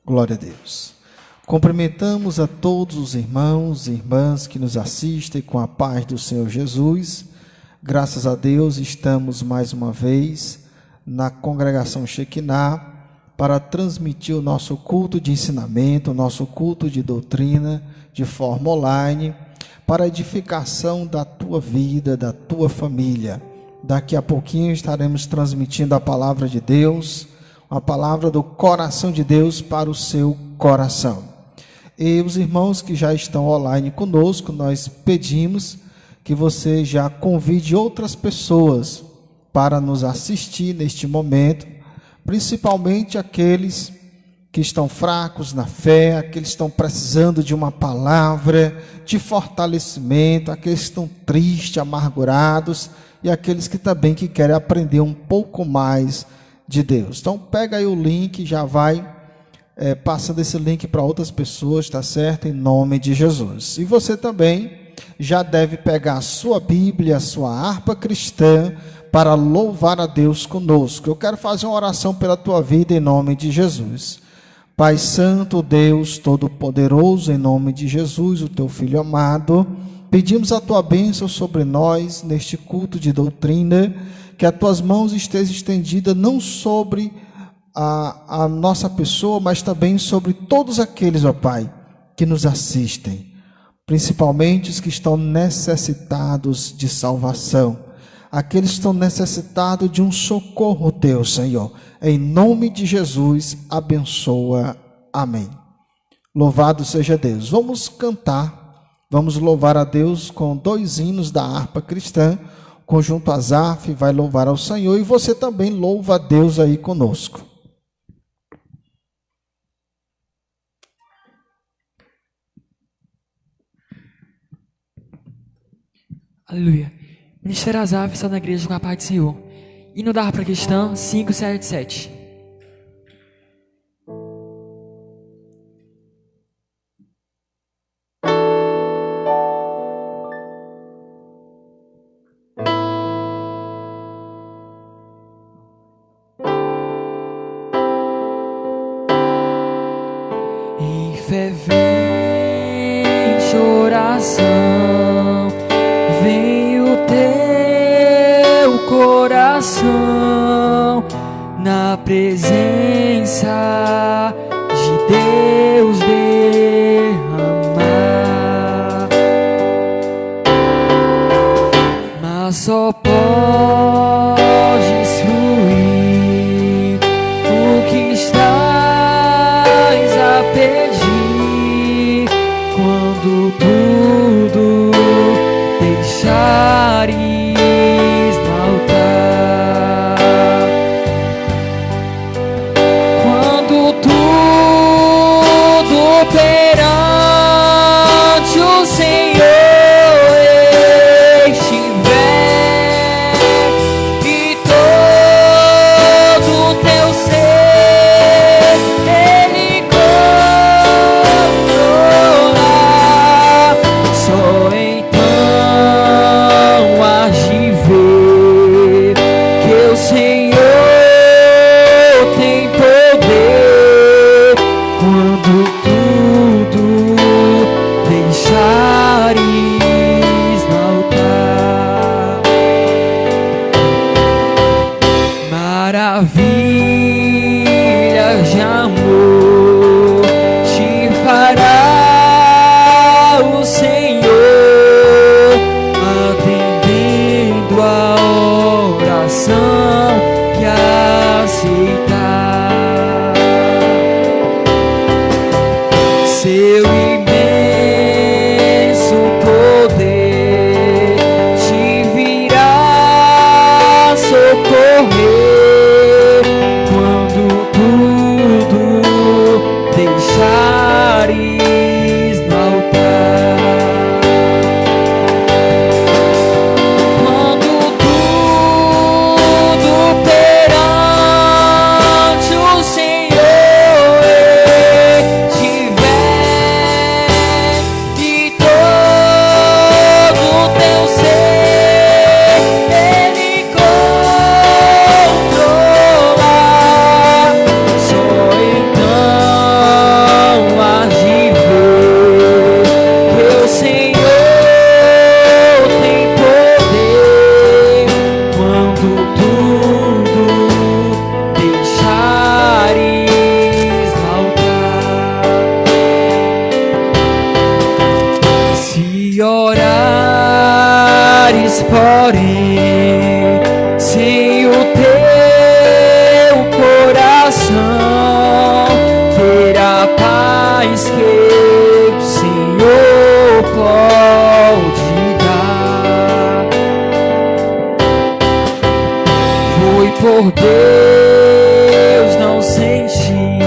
Glória a Deus. Cumprimentamos a todos os irmãos e irmãs que nos assistem com a paz do Senhor Jesus. Graças a Deus estamos mais uma vez na congregação Shekinah para transmitir o nosso culto de ensinamento, o nosso culto de doutrina de forma online, para a edificação da tua vida, da tua família. Daqui a pouquinho estaremos transmitindo a palavra de Deus, a palavra do coração de Deus para o seu coração. E os irmãos que já estão online conosco, nós pedimos que você já convide outras pessoas para nos assistir neste momento, principalmente aqueles que estão fracos na fé, aqueles que estão precisando de uma palavra de fortalecimento, aqueles que estão tristes, amargurados e aqueles que também que querem aprender um pouco mais de Deus. Então pega aí o link, já vai passando esse link para outras pessoas, tá certo? Em nome de Jesus. E você também já deve pegar a sua Bíblia, a sua harpa cristã, para louvar a Deus conosco. Eu quero fazer uma oração pela tua vida em nome de Jesus. Pai Santo, Deus Todo-Poderoso, em nome de Jesus, o teu Filho amado, pedimos a tua bênção sobre nós neste culto de doutrina, que as tuas mãos estejam estendidas não sobre a nossa pessoa, mas também sobre todos aqueles, ó Pai, que nos assistem, principalmente os que estão necessitados de salvação, aqueles que estão necessitados de um socorro teu, Senhor. Em nome de Jesus, abençoa. Amém. Louvado seja Deus. Vamos cantar, vamos louvar a Deus com 2 hinos da harpa cristã. O conjunto Asaf vai louvar ao Senhor e você também louva a Deus aí conosco. Aleluia. Ministério Asaf está na igreja com a paz do Senhor. Hino da harpa cristã 577. Em fervente oração vem o teu coração na presença de Deus derramar, mas só podes fluir o que estás a pedir quando tudo deixares no altar, quando tudo perante o Senhor estiver e todo o teu ser Ele controlar, só então hás de ver que o Senhor tem poder quando tudo deixares no altar. Maravilhas de amor te fará o Senhor, atendendo a oração que aceitar. Seu imenso poder te virá socorrer quando tudo deixares no altar, quando tudo perante o Senhor estiver por Deus não sentir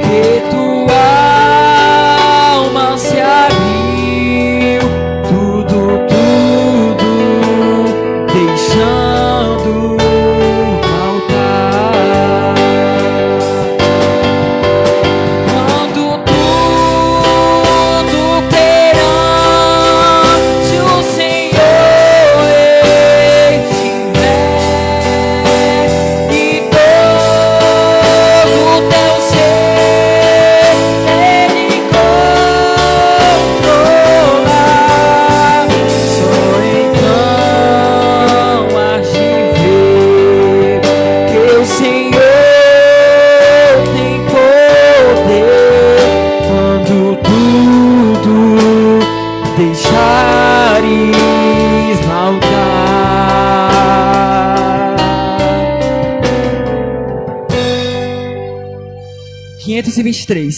que tua alma se abriu, tudo deixando faltar. Quando tudo perante o Senhor estiver e todo o teu ser Ele controlar, só então hás de ver que o Senhor tem poder quando tudo deixares faltar. 523.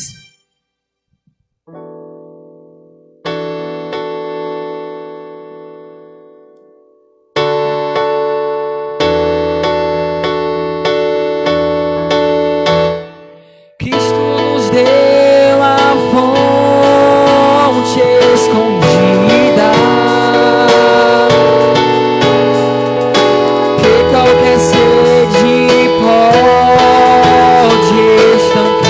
Cristo nos deu a fonte escondida, que qualquer sede pode estancar.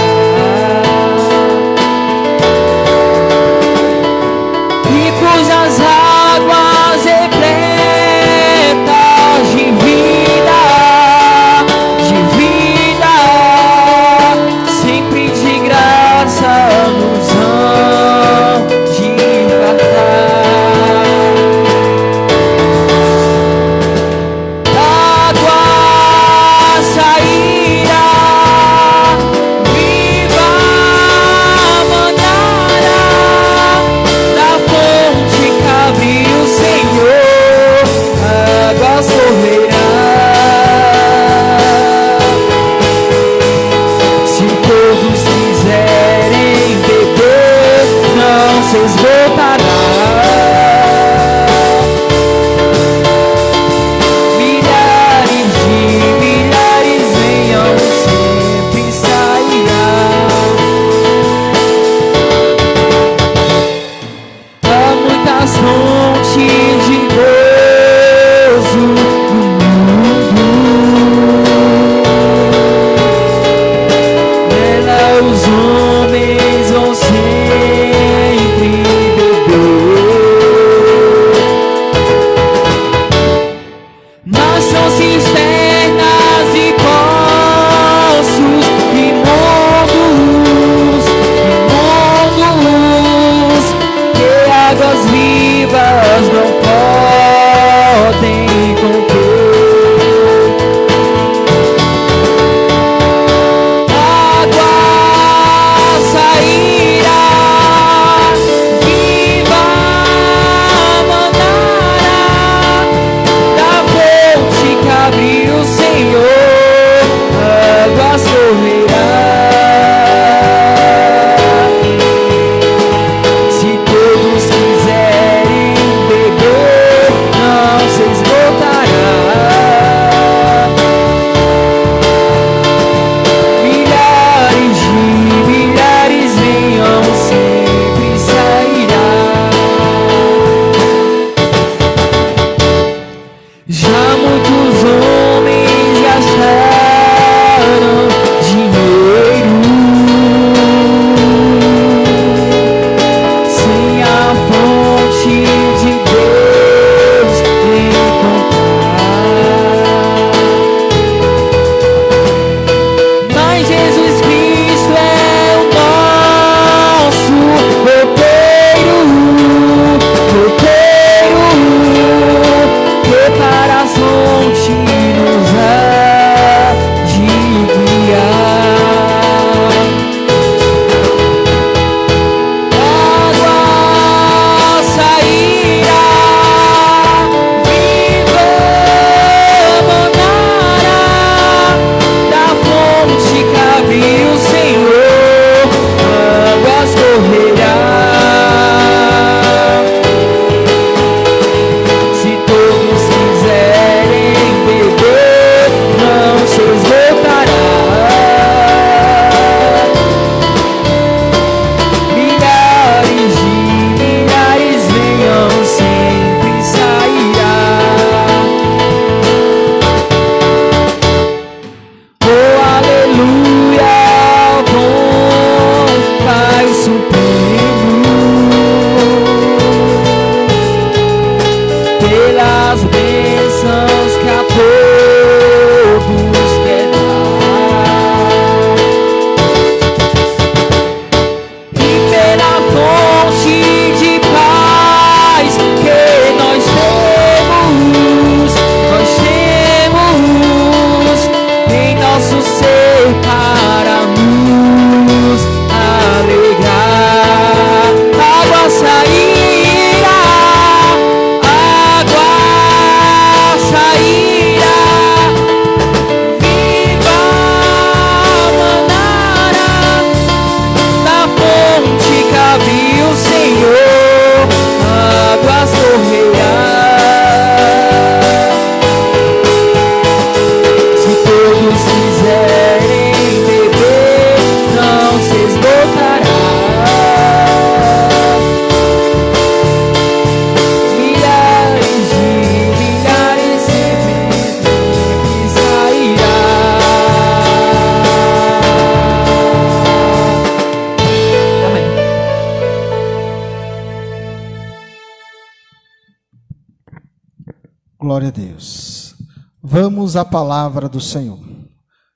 Glória a Deus. Vamos à palavra do Senhor.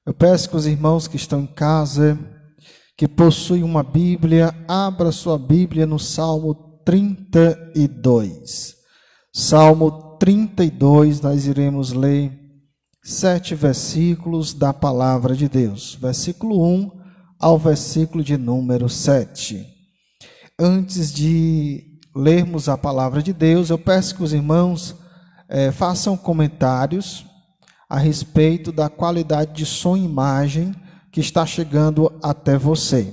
Eu peço que os irmãos que estão em casa, que possuem uma Bíblia, abra sua Bíblia no Salmo 32. Salmo 32, nós iremos ler 7 versículos da palavra de Deus. Versículo 1 ao versículo de número 7. Antes de lermos a palavra de Deus, eu peço que os irmãos façam comentários a respeito da qualidade de som e imagem que está chegando até você.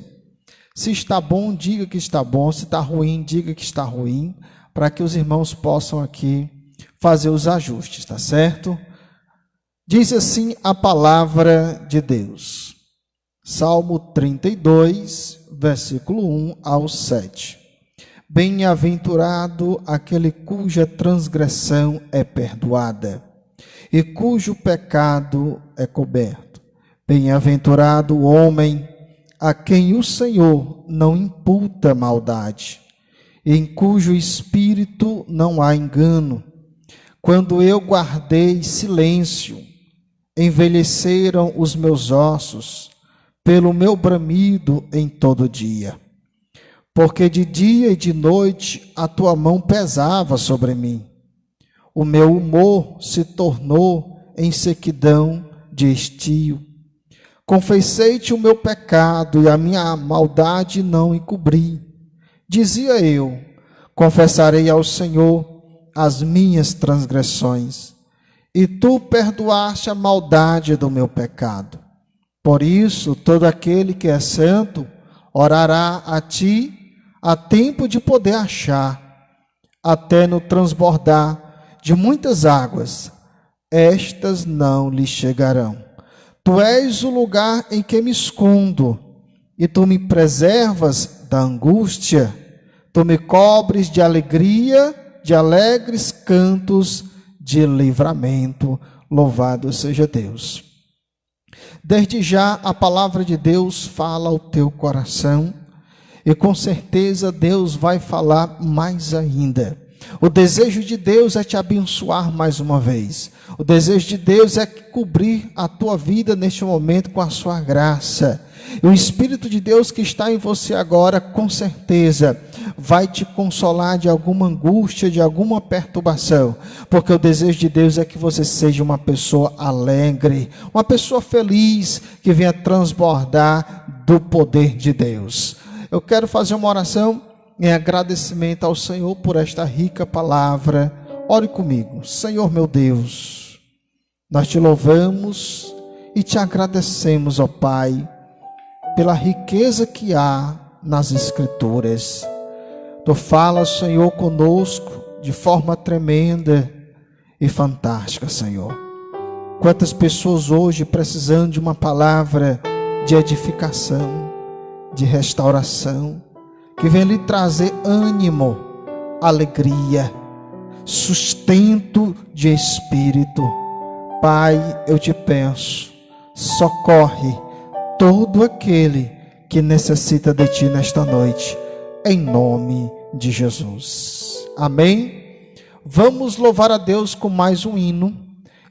Se está bom, diga que está bom. Se está ruim, diga que está ruim, para que os irmãos possam aqui fazer os ajustes, tá certo? Diz assim a palavra de Deus. Salmo 32, versículo 1 ao 7. Bem-aventurado aquele cuja transgressão é perdoada e cujo pecado é coberto. Bem-aventurado o homem a quem o Senhor não imputa maldade, em cujo espírito não há engano. Quando eu guardei silêncio, envelheceram os meus ossos pelo meu bramido em todo dia. Porque de dia e de noite a tua mão pesava sobre mim. O meu humor se tornou em sequidão de estio. Confessei-te o meu pecado e a minha maldade não encobri. Dizia eu, confessarei ao Senhor as minhas transgressões, e tu perdoaste a maldade do meu pecado. Por isso, todo aquele que é santo orará a ti, há tempo de poder achar, até no transbordar de muitas águas, estas não lhe chegarão. Tu és o lugar em que me escondo, e tu me preservas da angústia. Tu me cobres de alegria, de alegres cantos de livramento. Louvado seja Deus. Desde já a palavra de Deus fala ao teu coração, e com certeza Deus vai falar mais ainda. O desejo de Deus é te abençoar mais uma vez. O desejo de Deus é cobrir a tua vida neste momento com a sua graça. E o Espírito de Deus que está em você agora, com certeza, vai te consolar de alguma angústia, de alguma perturbação. Porque o desejo de Deus é que você seja uma pessoa alegre, uma pessoa feliz, que venha transbordar do poder de Deus. Eu quero fazer uma oração em agradecimento ao Senhor por esta rica palavra. Ore comigo. Senhor meu Deus, nós te louvamos e te agradecemos, ó Pai, pela riqueza que há nas Escrituras. Tu falas, Senhor, conosco de forma tremenda e fantástica, Senhor. Quantas pessoas hoje precisando de uma palavra de edificação, de restauração, que vem lhe trazer ânimo, alegria, sustento de espírito. Pai, eu te peço, socorre todo aquele que necessita de ti nesta noite, em nome de Jesus. Amém? Vamos louvar a Deus com mais um hino,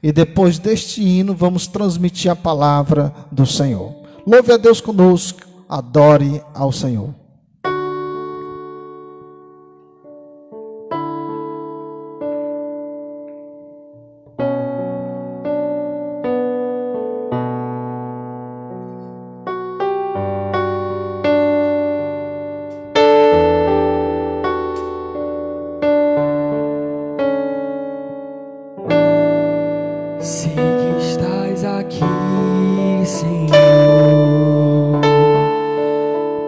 e depois deste hino vamos transmitir a palavra do Senhor. Louve a Deus conosco, adore ao Senhor. Sei que estás aqui, Senhor.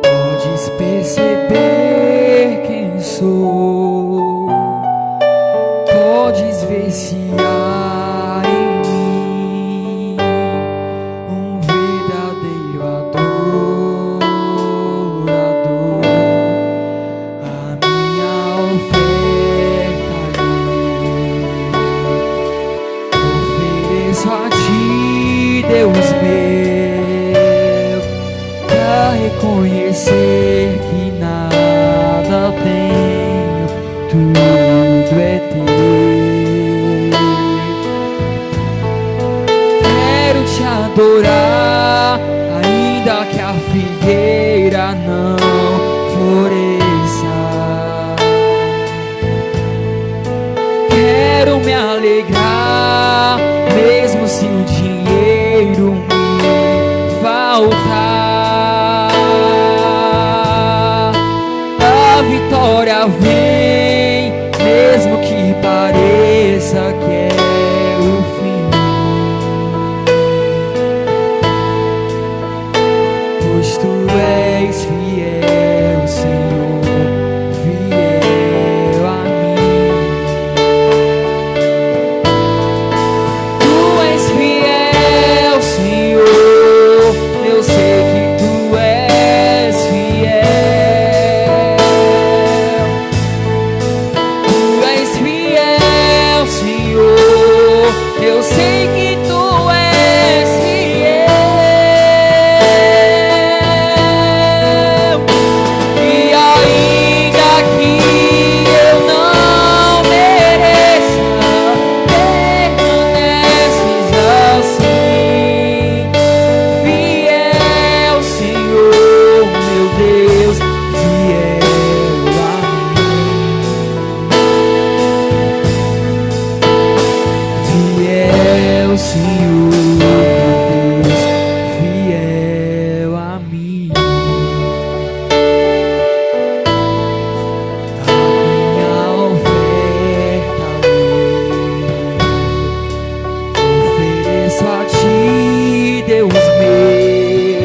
Podes perceber quem sou. Podes ver se há em mim um verdadeiro adorador. A minha oferta ofereço a ti, Deus meu, pra reconhecer que nada tenho, tudo é teu. vitória vem, mesmo que pareça que é o fim. Pois tu és fiel, Senhor, fiel a mim. Tu és fiel, Senhor, eu sei que tu és fiel. Tu és fiel, Senhor, eu sei que tu és fiel. E ainda que eu não mereça, permaneces assim. Fiel, Senhor, meu Deus, fiel a mim. Fiel, Senhor, meu Deus, fiel a mim. A minha oferta ofereço a ti, Deus meu,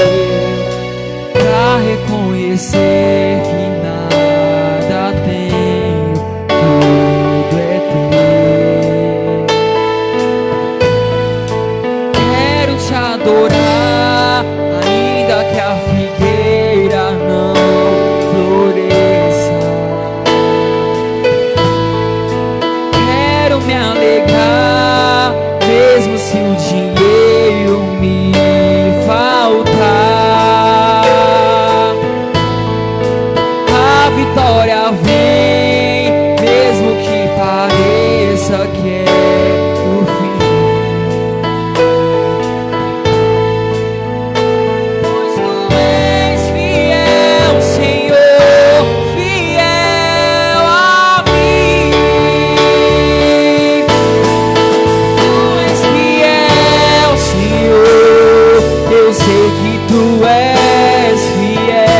pra reconhecer que nada tenho, tudo é teu. Quero te adorar, ainda que a figueira não floresça. Quero me alegrar, mesmo se o dinheiro me faltar. A vitória vem, mesmo que pareça que é o fim. Pois tu és fiel, Senhor, fiel a mim. Tu és fiel, Senhor, eu sei que tu és fiel.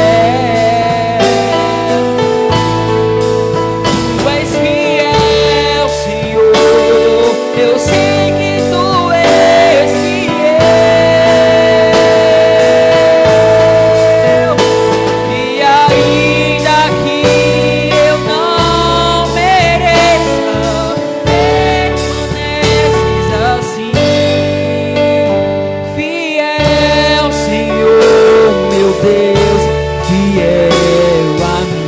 Tu és fiel, Senhor, eu sei que tu és fiel. E ainda que eu não mereça, permaneces assim. Fiel, Senhor, meu Deus, fiel a mim.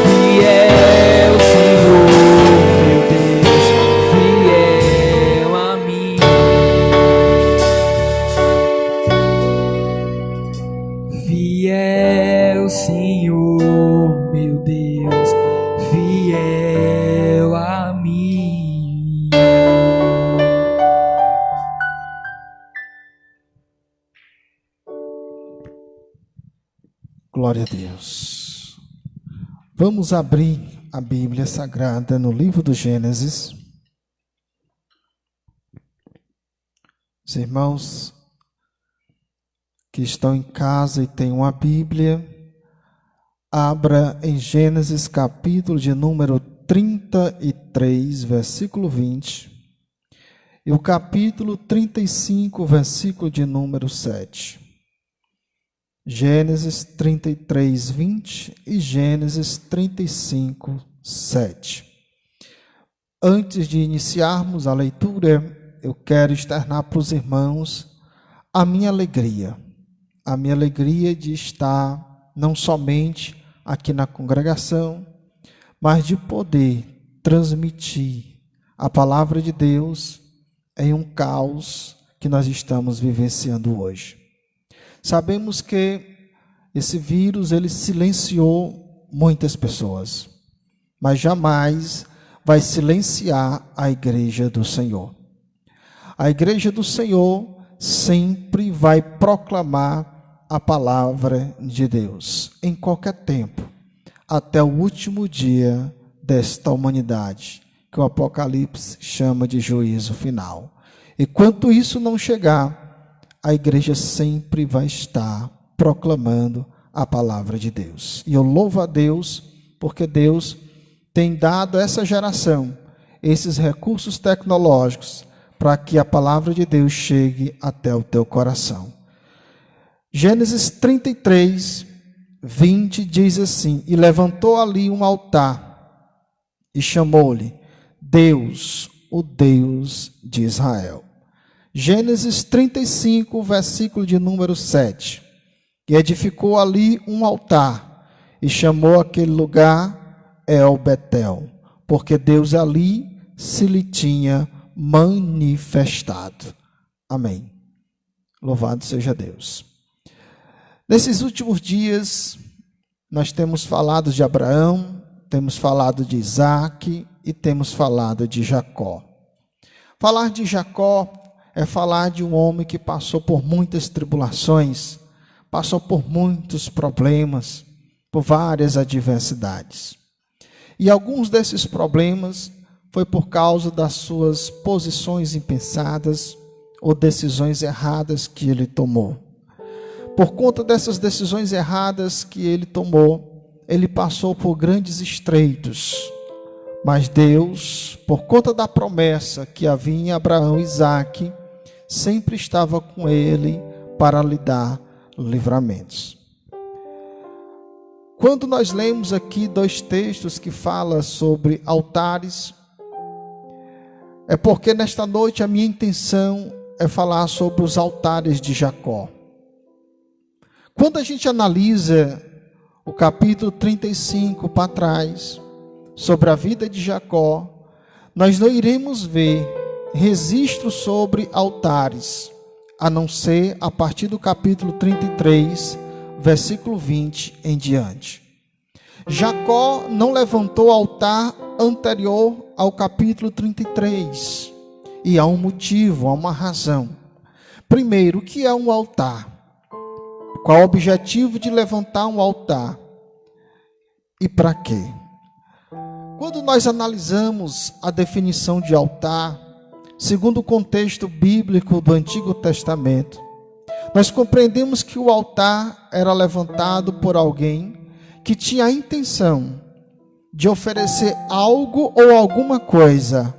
Fiel, Senhor, meu Deus, fiel a mim. Fiel, Senhor, meu Deus, fiel a mim. Glória a Deus. Vamos abrir a Bíblia Sagrada no livro do Gênesis. Os irmãos que estão em casa e têm uma Bíblia, abra em Gênesis capítulo de número 33, versículo 20, e o capítulo 35, versículo de número 7. Gênesis 33, 20 e Gênesis 35, 7. Antes de iniciarmos a leitura, eu quero externar para os irmãos a minha alegria de estar não somente aqui na congregação, mas de poder transmitir a palavra de Deus em um caos que nós estamos vivenciando hoje. Sabemos que esse vírus, ele silenciou muitas pessoas, mas jamais vai silenciar a igreja do Senhor. A igreja do Senhor sempre vai proclamar a palavra de Deus, em qualquer tempo, até o último dia desta humanidade, que o Apocalipse chama de juízo final. E quanto isso não chegar, a igreja sempre vai estar proclamando a palavra de Deus. E eu louvo a Deus, porque Deus tem dado a essa geração esses recursos tecnológicos para que a palavra de Deus chegue até o teu coração. Gênesis 33, 20 diz assim: e levantou ali um altar e chamou-lhe Deus, o Deus de Israel. Gênesis 35, versículo de número 7. E edificou ali um altar e chamou aquele lugar El-Betel, porque Deus ali se lhe tinha manifestado. Amém. Louvado seja Deus. Nesses últimos dias, nós temos falado de Abraão, temos falado de Isaac e temos falado de Jacó. Falar de Jacó é falar de um homem que passou por muitas tribulações, passou por muitos problemas, por várias adversidades. E alguns desses problemas foi por causa das suas posições impensadas ou decisões erradas que ele tomou. Por conta dessas decisões erradas que ele tomou, ele passou por grandes estreitos. Mas Deus, por conta da promessa que havia em Abraão e Isaac, sempre estava com ele para lhe dar livramentos. Quando nós lemos aqui 2 textos que falam sobre altares, é porque nesta noite a minha intenção é falar sobre os altares de Jacó. Quando a gente analisa o capítulo 35 para trás, sobre a vida de Jacó, nós não iremos ver registro sobre altares, a não ser a partir do capítulo 33, versículo 20 em diante. Jacó não levantou altar anterior ao capítulo 33, e há um motivo, há uma razão. Primeiro, o que é um altar? Qual o objetivo de levantar um altar? E para quê? Quando nós analisamos a definição de altar, segundo o contexto bíblico do Antigo Testamento, nós compreendemos que o altar era levantado por alguém que tinha a intenção de oferecer algo ou alguma coisa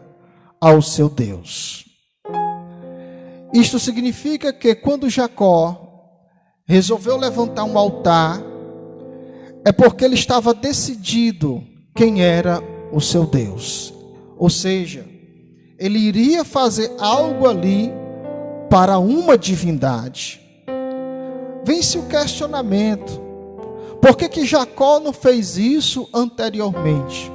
ao seu Deus. Isto significa que quando Jacó resolveu levantar um altar, é porque ele estava decidido quem era o seu Deus. Ou seja, ele iria fazer algo ali para uma divindade. Vem-se o questionamento: por que Jacó não fez isso anteriormente?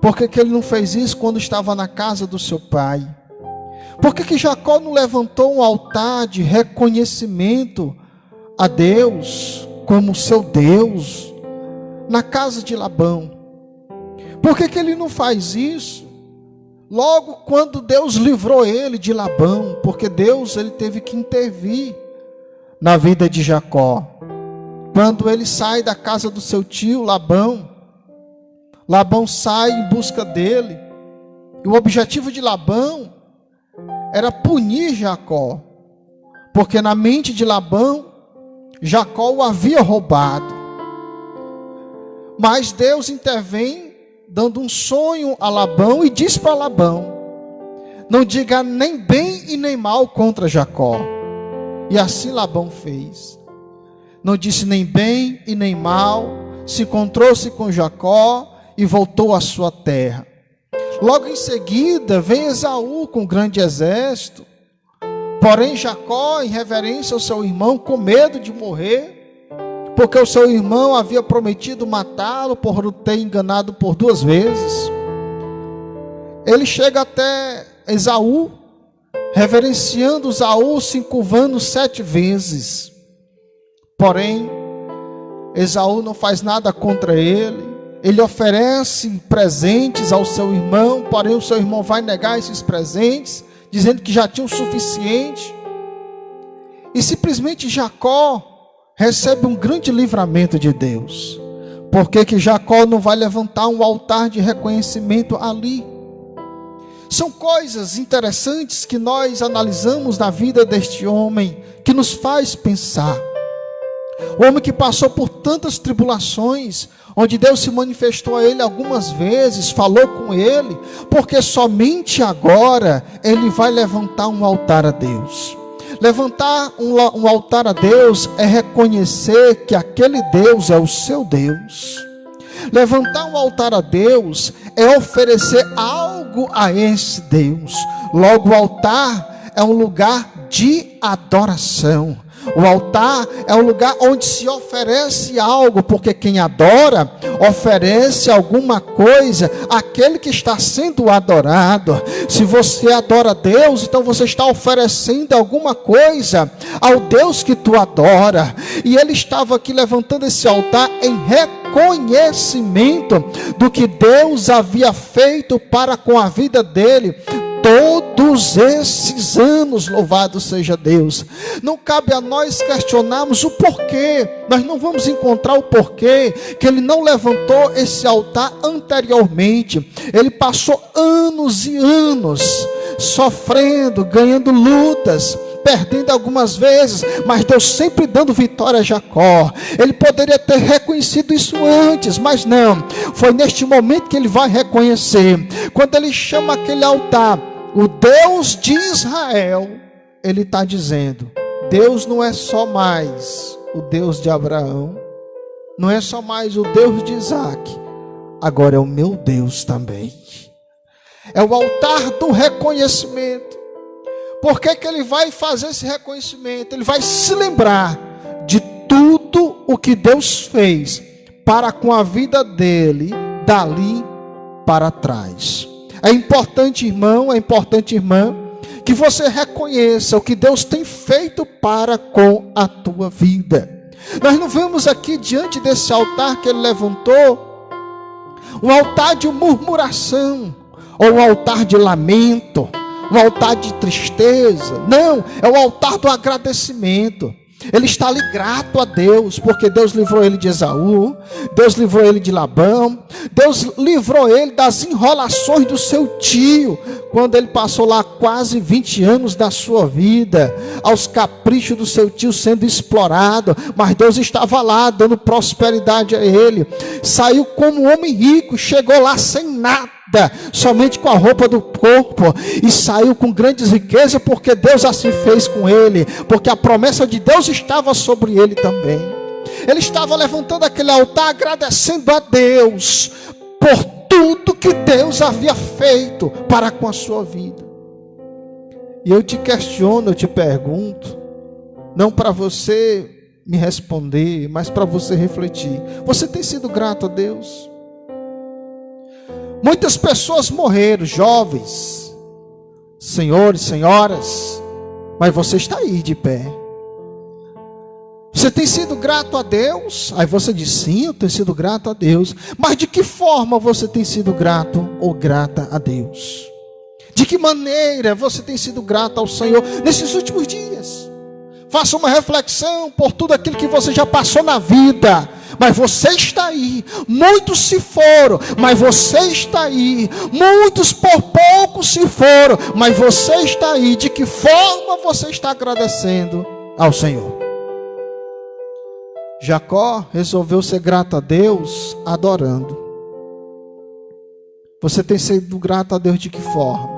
Por que ele não fez isso quando estava na casa do seu pai? Por que Jacó não levantou um altar de reconhecimento a Deus como seu Deus na casa de Labão? Por que ele não faz isso logo quando Deus livrou ele de Labão? Porque Deus ele teve que intervir na vida de Jacó. Quando ele sai da casa do seu tio Labão, Labão sai em busca dele, e o objetivo de Labão era punir Jacó, porque na mente de Labão, Jacó o havia roubado. Mas Deus intervém, dando um sonho a Labão, e diz para Labão: não diga nem bem e nem mal contra Jacó. E assim Labão fez. Não disse nem bem e nem mal, se encontrou-se com Jacó e voltou à sua terra. Logo em seguida vem Esaú com um grande exército. Porém Jacó, em reverência ao seu irmão, com medo de morrer, porque o seu irmão havia prometido matá-lo por o ter enganado por 2 vezes, ele chega até Esaú, reverenciando Esaú, se encurvando 7 vezes. Porém, Esaú não faz nada contra ele. Ele oferece presentes ao seu irmão, porém o seu irmão vai negar esses presentes, dizendo que já tinha o suficiente. E simplesmente Jacó recebe um grande livramento de Deus. Por que Jacó não vai levantar um altar de reconhecimento ali? São coisas interessantes que nós analisamos na vida deste homem, que nos faz pensar. O homem que passou por tantas tribulações, onde Deus se manifestou a ele algumas vezes, falou com ele, porque somente agora ele vai levantar um altar a Deus. Levantar um altar a Deus é reconhecer que aquele Deus é o seu Deus. Levantar um altar a Deus é oferecer algo a esse Deus. Logo, o altar é um lugar de adoração. O altar é um lugar onde se oferece algo, porque quem adora, oferece alguma coisa àquele que está sendo adorado. Se você adora a Deus, então você está oferecendo alguma coisa ao Deus que tu adora. E ele estava aqui levantando esse altar em reconhecimento do que Deus havia feito para com a vida dele todos esses anos. Louvado seja Deus. Não cabe a nós questionarmos o porquê. Nós não vamos encontrar o porquê que ele não levantou esse altar anteriormente. Ele passou anos e anos sofrendo, ganhando lutas, perdendo algumas vezes, mas Deus sempre dando vitória a Jacó. Ele poderia ter reconhecido isso antes, mas não. Foi neste momento que ele vai reconhecer. Quando ele chama aquele altar o Deus de Israel, ele está dizendo: Deus não é só mais o Deus de Abraão, não é só mais o Deus de Isaac, agora é o meu Deus também. É o altar do reconhecimento. Por que que ele vai fazer esse reconhecimento? Ele vai se lembrar de tudo o que Deus fez para com a vida dele, dali para trás. É importante, irmão, é importante, irmã, que você reconheça o que Deus tem feito para com a tua vida. Nós não vemos aqui diante desse altar que ele levantou um altar de murmuração, ou um altar de lamento, um altar de tristeza. Não, é o altar do agradecimento. Ele está ali grato a Deus, porque Deus livrou ele de Esaú, Deus livrou ele de Labão, Deus livrou ele das enrolações do seu tio, quando ele passou lá quase 20 anos da sua vida, aos caprichos do seu tio sendo explorado, mas Deus estava lá dando prosperidade a ele. Saiu como um homem rico, chegou lá sem nada, somente com a roupa do corpo, e saiu com grandes riquezas, porque Deus assim fez com ele, porque a promessa de Deus estava sobre ele também. Ele estava levantando aquele altar, agradecendo a Deus por tudo que Deus havia feito para com a sua vida. E eu te questiono, eu te pergunto, não para você me responder, mas para você refletir: você tem sido grato a Deus? Muitas pessoas morreram, jovens, senhores, senhoras, mas você está aí de pé. Você tem sido grato a Deus? Aí você diz: sim, eu tenho sido grato a Deus. Mas de que forma você tem sido grato ou grata a Deus? De que maneira você tem sido grato ao Senhor nesses últimos dias? Faça uma reflexão por tudo aquilo que você já passou na vida. Mas você está aí. Muitos se foram, mas você está aí. Muitos por pouco se foram, mas você está aí. De que forma você está agradecendo ao Senhor? Jacó resolveu ser grato a Deus adorando. Você tem sido grato a Deus de que forma?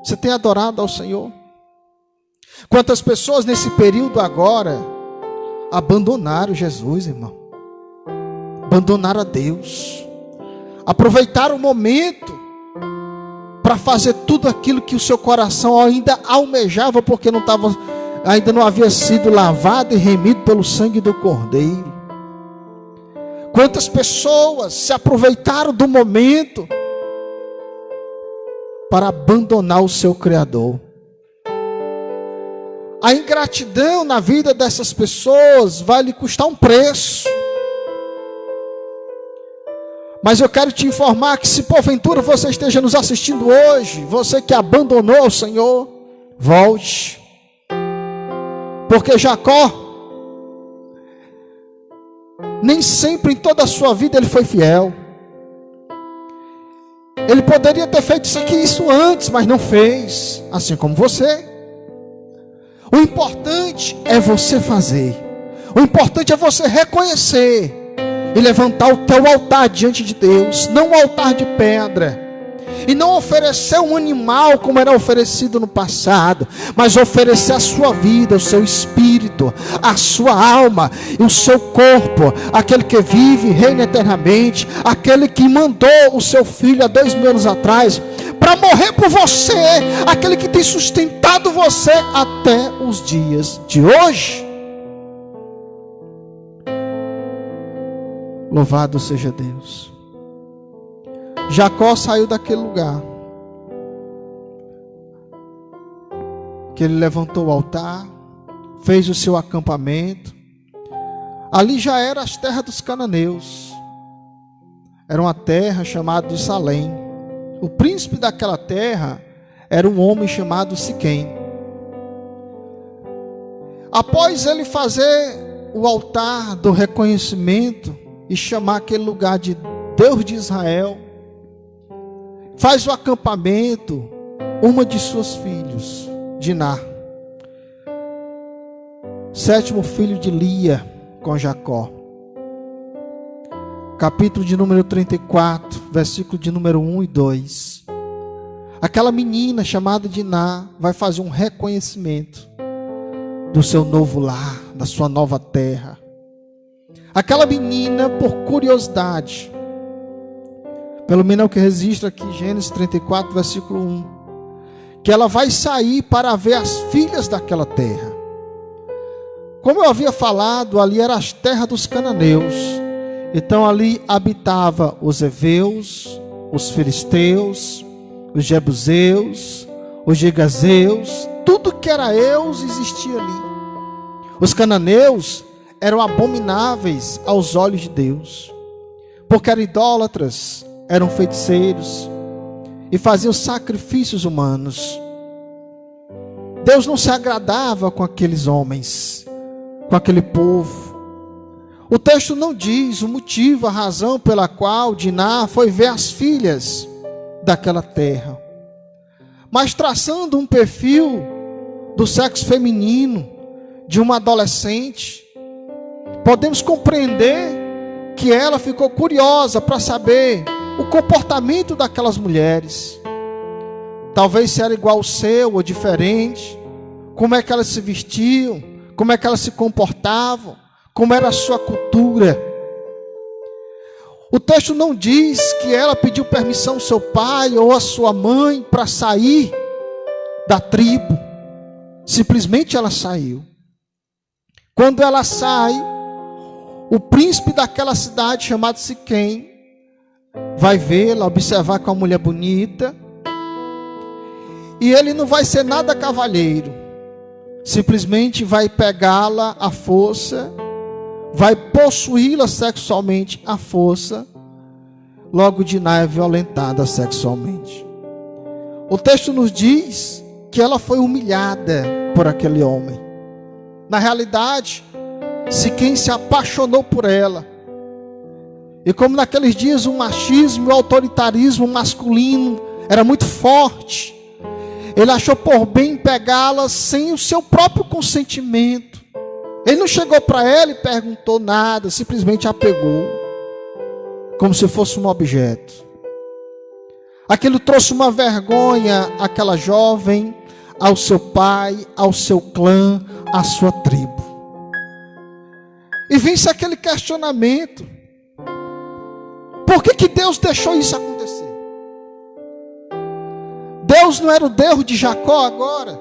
Você tem adorado ao Senhor? Quantas pessoas nesse período agora abandonaram Jesus, irmão? Abandonaram a Deus. Aproveitaram o momento para fazer tudo aquilo que o seu coração ainda almejava, porque ainda não havia sido lavado e remido pelo sangue do Cordeiro. Quantas pessoas se aproveitaram do momento para abandonar o seu Criador? A ingratidão na vida dessas pessoas vai lhe custar um preço. Mas eu quero te informar que, se porventura você esteja nos assistindo hoje, você que abandonou o Senhor, volte. Porque Jacó, nem sempre em toda a sua vida ele foi fiel. Ele poderia ter feito isso antes, mas não fez, assim como você. O importante é você fazer. O importante é você reconhecer e levantar o teu altar diante de Deus, não um altar de pedra. E não oferecer um animal como era oferecido no passado, mas oferecer a sua vida, o seu espírito, a sua alma e o seu corpo, aquele que vive e reina eternamente, aquele que mandou o seu filho há 2000 anos atrás para morrer por você, aquele que tem sustentado você até os dias de hoje. Louvado seja Deus. Jacó saiu daquele lugar, que ele levantou o altar, fez o seu acampamento. Ali já era as terras dos cananeus. Era uma terra chamada de Salém. O príncipe daquela terra era um homem chamado Siquém. Após ele fazer o altar do reconhecimento e chamar aquele lugar de Deus de Israel, faz o acampamento uma de suas filhos, Diná, sétimo filho de Lia com Jacó. Capítulo de número 34, versículo de número 1 e 2. Aquela menina chamada Diná vai fazer um reconhecimento do seu novo lar, da sua nova terra. Aquela menina, por curiosidade, pelo menos é o que registra aqui Gênesis 34, versículo 1, que ela vai sair para ver as filhas daquela terra. Como eu havia falado, ali eram as terras dos cananeus. Então ali habitava os heveus, os filisteus, os jebuseus, os gigazeus, tudo que era eus existia ali. Os cananeus eram abomináveis aos olhos de Deus, porque eram idólatras, eram feiticeiros e faziam sacrifícios humanos. Deus não se agradava com aqueles homens, com aquele povo. O texto não diz o motivo, a razão pela qual Diná foi ver as filhas daquela terra, mas traçando um perfil do sexo feminino de uma adolescente, podemos compreender que ela ficou curiosa para saber o comportamento daquelas mulheres. Talvez se era igual ao seu ou diferente, como é que elas se vestiam, como é que elas se comportavam, como era a sua cultura. O texto não diz que ela pediu permissão ao seu pai ou à sua mãe para sair da tribo. Simplesmente ela saiu. Quando ela sai, o príncipe daquela cidade chamado Siquém vai vê-la, observar com uma mulher bonita, e ele não vai ser nada cavalheiro, simplesmente vai pegá-la à força, vai possuí-la sexualmente à força. Logo Diná é violentada sexualmente. O texto nos diz que ela foi humilhada por aquele homem. Na realidade, Siquém se apaixonou por ela. E como naqueles dias o machismo e o autoritarismo masculino era muito forte, ele achou por bem pegá-la sem o seu próprio consentimento. Ele não chegou para ela e perguntou nada, simplesmente a pegou, como se fosse um objeto. Aquilo trouxe uma vergonha àquela jovem, ao seu pai, ao seu clã, à sua tribo. E vem-se aquele questionamento: por que Deus deixou isso acontecer? Deus não era o Deus de Jacó agora?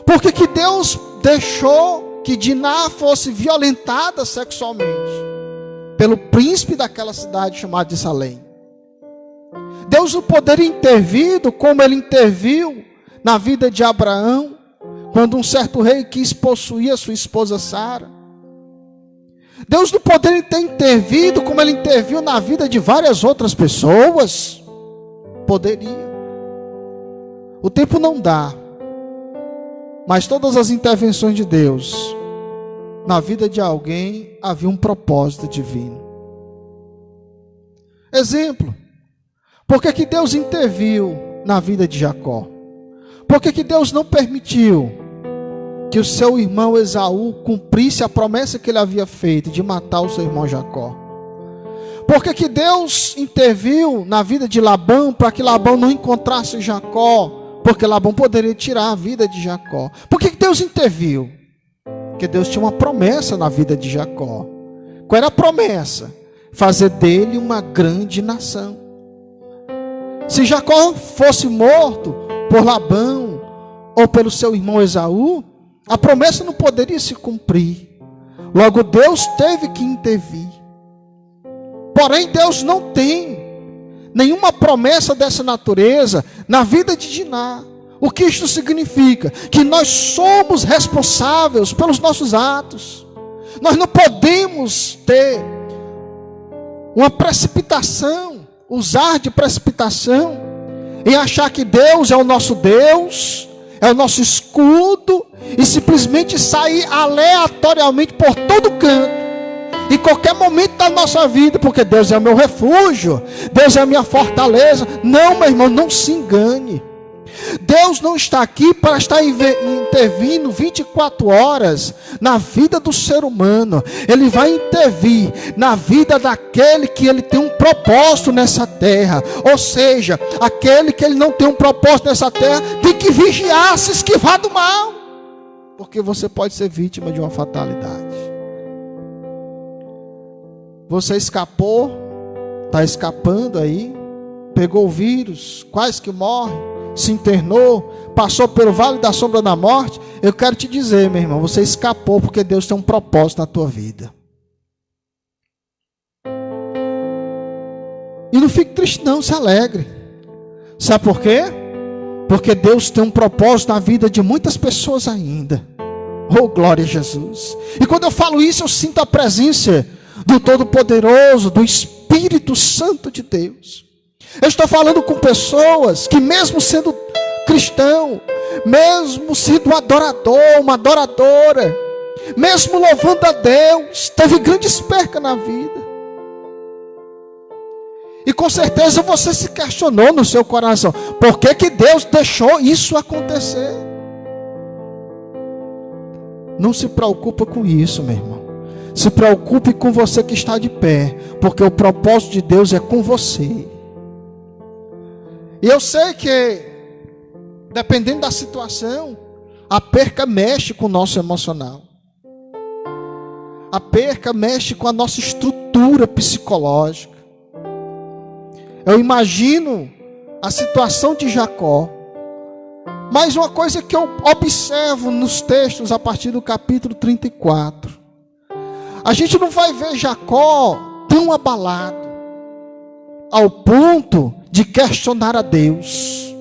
Por que Deus deixou que Diná fosse violentada sexualmente pelo príncipe daquela cidade chamada de Salém? Deus não poderia intervir como ele interviu na vida de Abraão, quando um certo rei quis possuir a sua esposa Sara? Deus não poderia ter intervido como ele interviu na vida de várias outras pessoas? Poderia. O tempo não dá, mas todas as intervenções de Deus na vida de alguém havia um propósito divino. Exemplo: por que Deus interviu na vida de Jacó? Por que Deus não permitiu que o seu irmão Esaú cumprisse a promessa que ele havia feito de matar o seu irmão Jacó. Por que que Deus interviu na vida de Labão para que Labão não encontrasse Jacó? Porque Labão poderia tirar a vida de Jacó. Por que que Deus interviu? Porque Deus tinha uma promessa na vida de Jacó. Qual era a promessa? Fazer dele uma grande nação. Se Jacó fosse morto por Labão ou pelo seu irmão Esaú, a promessa não poderia se cumprir. Logo, Deus teve que intervir. Porém, Deus não tem nenhuma promessa dessa natureza na vida de Diná. O que isto significa? Que nós somos responsáveis pelos nossos atos. Nós não podemos ter uma precipitação, usar de precipitação, em achar que Deus é o nosso Deus, é o nosso escudo, e simplesmente sair aleatoriamente por todo canto, em qualquer momento da nossa vida, porque Deus é o meu refúgio, Deus é a minha fortaleza. Não, meu irmão, não se engane. Deus não está aqui para estar intervindo 24 horas na vida do ser humano. Ele vai intervir na vida daquele que ele tem um propósito nessa terra. Ou seja, aquele que ele não tem um propósito nessa terra tem que vigiar, se esquivar do mal, porque você pode ser vítima de uma fatalidade. Você escapou, está escapando aí, pegou o vírus, quase que morre, se internou, passou pelo vale da sombra da morte. Eu quero te dizer, meu irmão, você escapou porque Deus tem um propósito na tua vida. E não fique triste não, se alegre. Sabe por quê? Porque Deus tem um propósito na vida de muitas pessoas ainda. Oh, glória a Jesus. E quando eu falo isso, eu sinto a presença do Todo-Poderoso, do Espírito Santo de Deus. Eu estou falando com pessoas que, mesmo sendo cristão, mesmo sendo um adorador, uma adoradora, mesmo louvando a Deus, teve grandes percas na vida. E com certeza você se questionou no seu coração: por que que Deus deixou isso acontecer? Não se preocupa com isso, meu irmão. Se preocupe com você que está de pé, porque o propósito de Deus é com você. E eu sei que, dependendo da situação, a perca mexe com o nosso emocional. A perca mexe com a nossa estrutura psicológica. Eu imagino a situação de Jacó. Mas uma coisa que eu observo nos textos a partir do capítulo 34. A gente não vai ver Jacó tão abalado ao ponto de questionar a Deus,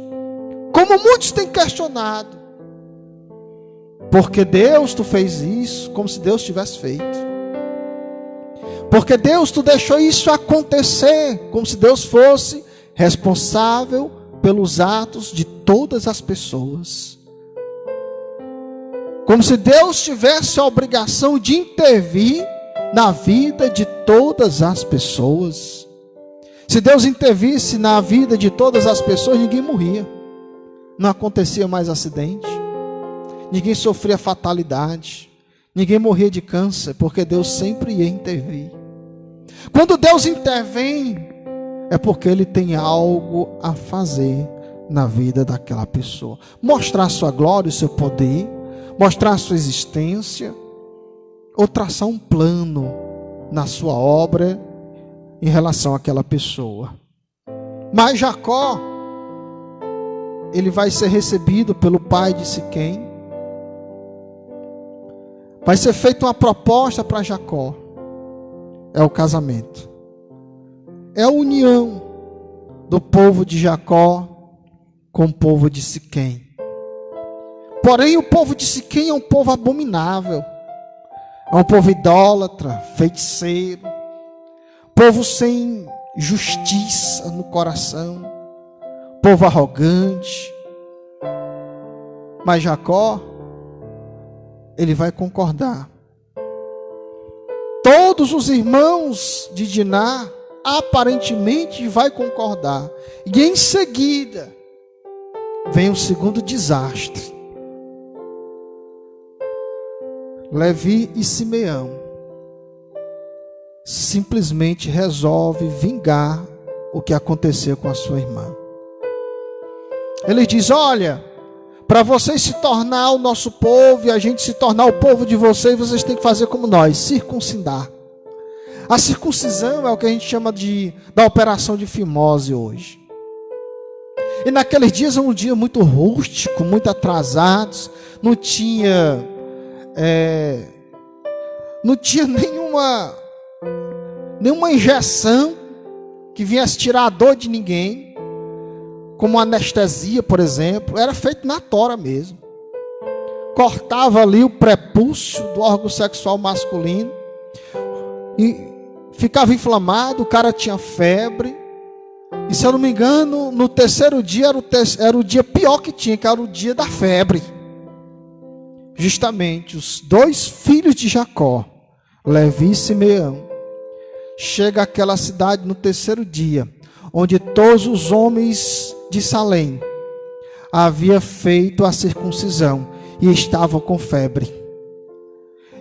como muitos têm questionado. Porque Deus, tu fez isso, como se Deus tivesse feito. Porque Deus, tu deixou isso acontecer, como se Deus fosse responsável pelos atos de todas as pessoas. Como se Deus tivesse a obrigação de intervir na vida de todas as pessoas. Se Deus intervisse na vida de todas as pessoas, ninguém morria. Não acontecia mais acidente. Ninguém sofria fatalidade. Ninguém morria de câncer, porque Deus sempre ia intervir. Quando Deus intervém, é porque Ele tem algo a fazer na vida daquela pessoa. Mostrar a sua glória, o seu poder, mostrar a sua existência, ou traçar um plano na sua obra em relação àquela pessoa. Mas Jacó, ele vai ser recebido pelo pai de Siquém. Vai ser feita uma proposta para Jacó. É o casamento. É a união do povo de Jacó com o povo de Siquém. Porém, o povo de Siquém é um povo abominável. É um povo idólatra, feiticeiro. Povo sem justiça no coração. Povo arrogante. Mas Jacó, ele vai concordar. Todos os irmãos de Diná aparentemente vai concordar. E em seguida vem o segundo desastre. Levi e Simeão simplesmente resolve vingar o que aconteceu com a sua irmã. Ele diz: olha, para vocês se tornar o nosso povo e a gente se tornar o povo de vocês têm que fazer como nós, circuncidar. A circuncisão é o que a gente chama da operação de fimose hoje. E naqueles dias é um dia muito rústico, muito atrasados, não tinha nenhuma injeção que viesse tirar a dor de ninguém, como anestesia, por exemplo. Era feito na tora mesmo. Cortava ali o prepúcio do órgão sexual masculino e ficava inflamado, o cara tinha febre. E se eu não me engano, no terceiro dia era o dia pior que tinha, que era o dia da febre. Justamente os dois filhos de Jacó, Levi e Simeão, chega àquela cidade no terceiro dia, onde todos os homens de Salém haviam feito a circuncisão e estavam com febre,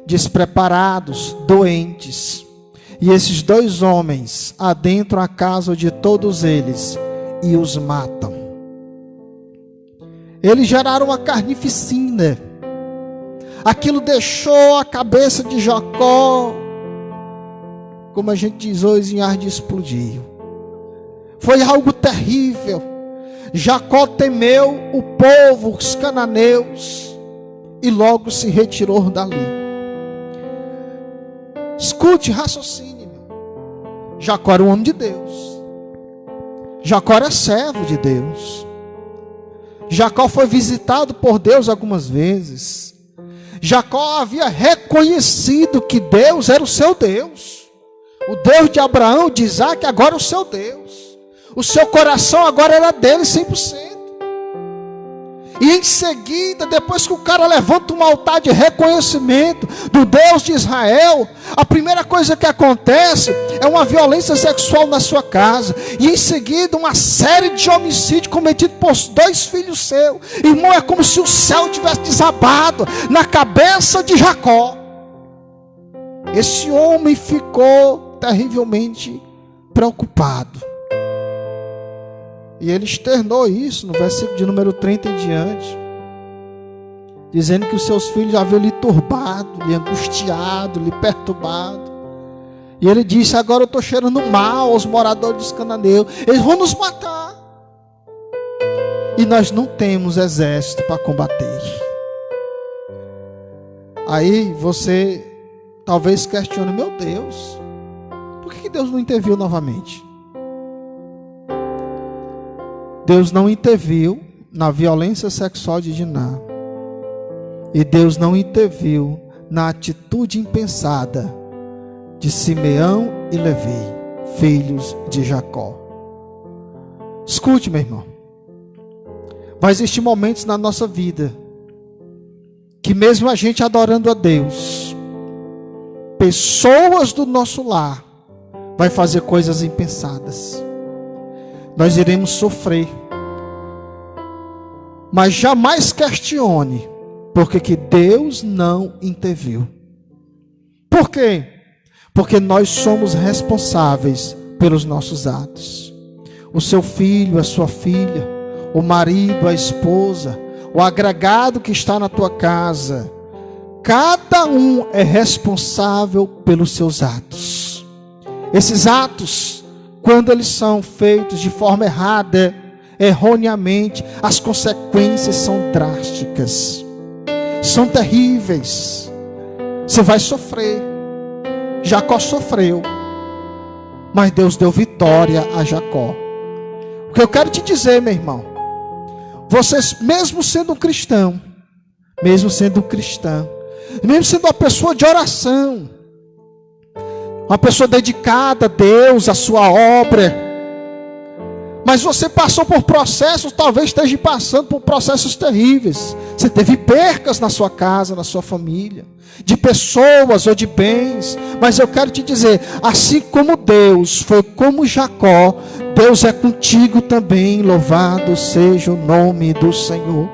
despreparados, doentes. E esses dois homens adentram a casa de todos eles e os matam. Eles geraram uma carnificina. Aquilo deixou a cabeça de Jacó, como a gente diz hoje, em ar de explodir. Foi algo terrível. Jacó temeu o povo, os cananeus, e logo se retirou dali. Escute, raciocínio. Jacó era um homem de Deus. Jacó era servo de Deus. Jacó foi visitado por Deus algumas vezes. Jacó havia reconhecido que Deus era o seu Deus. O Deus de Abraão, de Isaac, agora é o seu Deus. O seu coração agora era dele 100%. E em seguida, depois que o cara levanta um altar de reconhecimento do Deus de Israel, a primeira coisa que acontece é uma violência sexual na sua casa. E em seguida, uma série de homicídios cometidos por dois filhos seus. Irmão, é como se o céu tivesse desabado na cabeça de Jacó. Esse homem ficou terrivelmente preocupado. E ele externou isso no versículo de número 30 em diante, dizendo que os seus filhos haviam lhe turbado, lhe angustiado, lhe perturbado. E ele disse: agora eu estou cheirando mal aos moradores dos cananeus, eles vão nos matar. E nós não temos exército para combater. Aí você talvez questione: meu Deus, por que Deus não interviu novamente? Deus não interviu na violência sexual de Diná. E Deus não interviu na atitude impensada de Simeão e Levi, filhos de Jacó. Escute, meu irmão. Vai existir momentos na nossa vida que mesmo a gente adorando a Deus, pessoas do nosso lar vai fazer coisas impensadas. Nós iremos sofrer. Mas jamais questione porque que Deus não interviu. Por quê? Porque nós somos responsáveis pelos nossos atos. O seu filho, a sua filha, o marido, a esposa, o agregado que está na tua casa, cada um é responsável pelos seus atos. Esses atos, quando eles são feitos de forma errada, erroneamente, as consequências são drásticas, são terríveis. Você vai sofrer. Jacó sofreu, mas Deus deu vitória a Jacó. O que eu quero te dizer, meu irmão, você mesmo sendo um cristão, mesmo sendo uma pessoa de oração, uma pessoa dedicada a Deus, a sua obra, mas você passou por processos, talvez esteja passando por processos terríveis. Você teve percas na sua casa, na sua família, de pessoas ou de bens. Mas eu quero te dizer, assim como Deus foi como Jacó, Deus é contigo também. Louvado seja o nome do Senhor.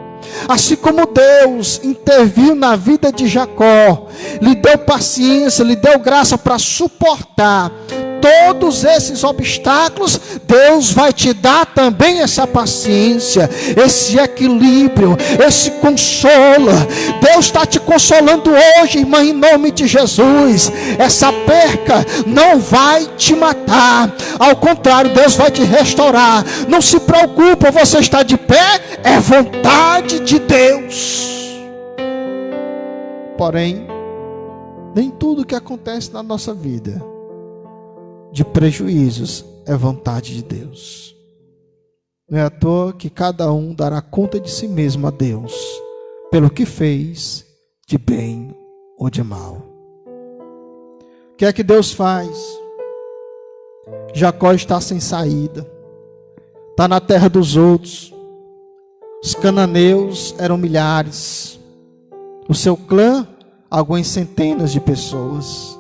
Assim como Deus interviu na vida de Jacó, lhe deu paciência, lhe deu graça para suportar todos esses obstáculos, Deus vai te dar também essa paciência, esse equilíbrio, esse consolo. Deus está te consolando hoje, irmã, em nome de Jesus. Essa perca não vai te matar, ao contrário, Deus vai te restaurar. Não se preocupe, você está de pé, é vontade de Deus. Porém, nem tudo que acontece na nossa vida de prejuízos é vontade de Deus. Não é à toa que cada um dará conta de si mesmo a Deus, pelo que fez, de bem ou de mal. O que é que Deus faz? Jacó está sem saída, está na terra dos outros. Os cananeus eram milhares, o seu clã, algumas centenas de pessoas,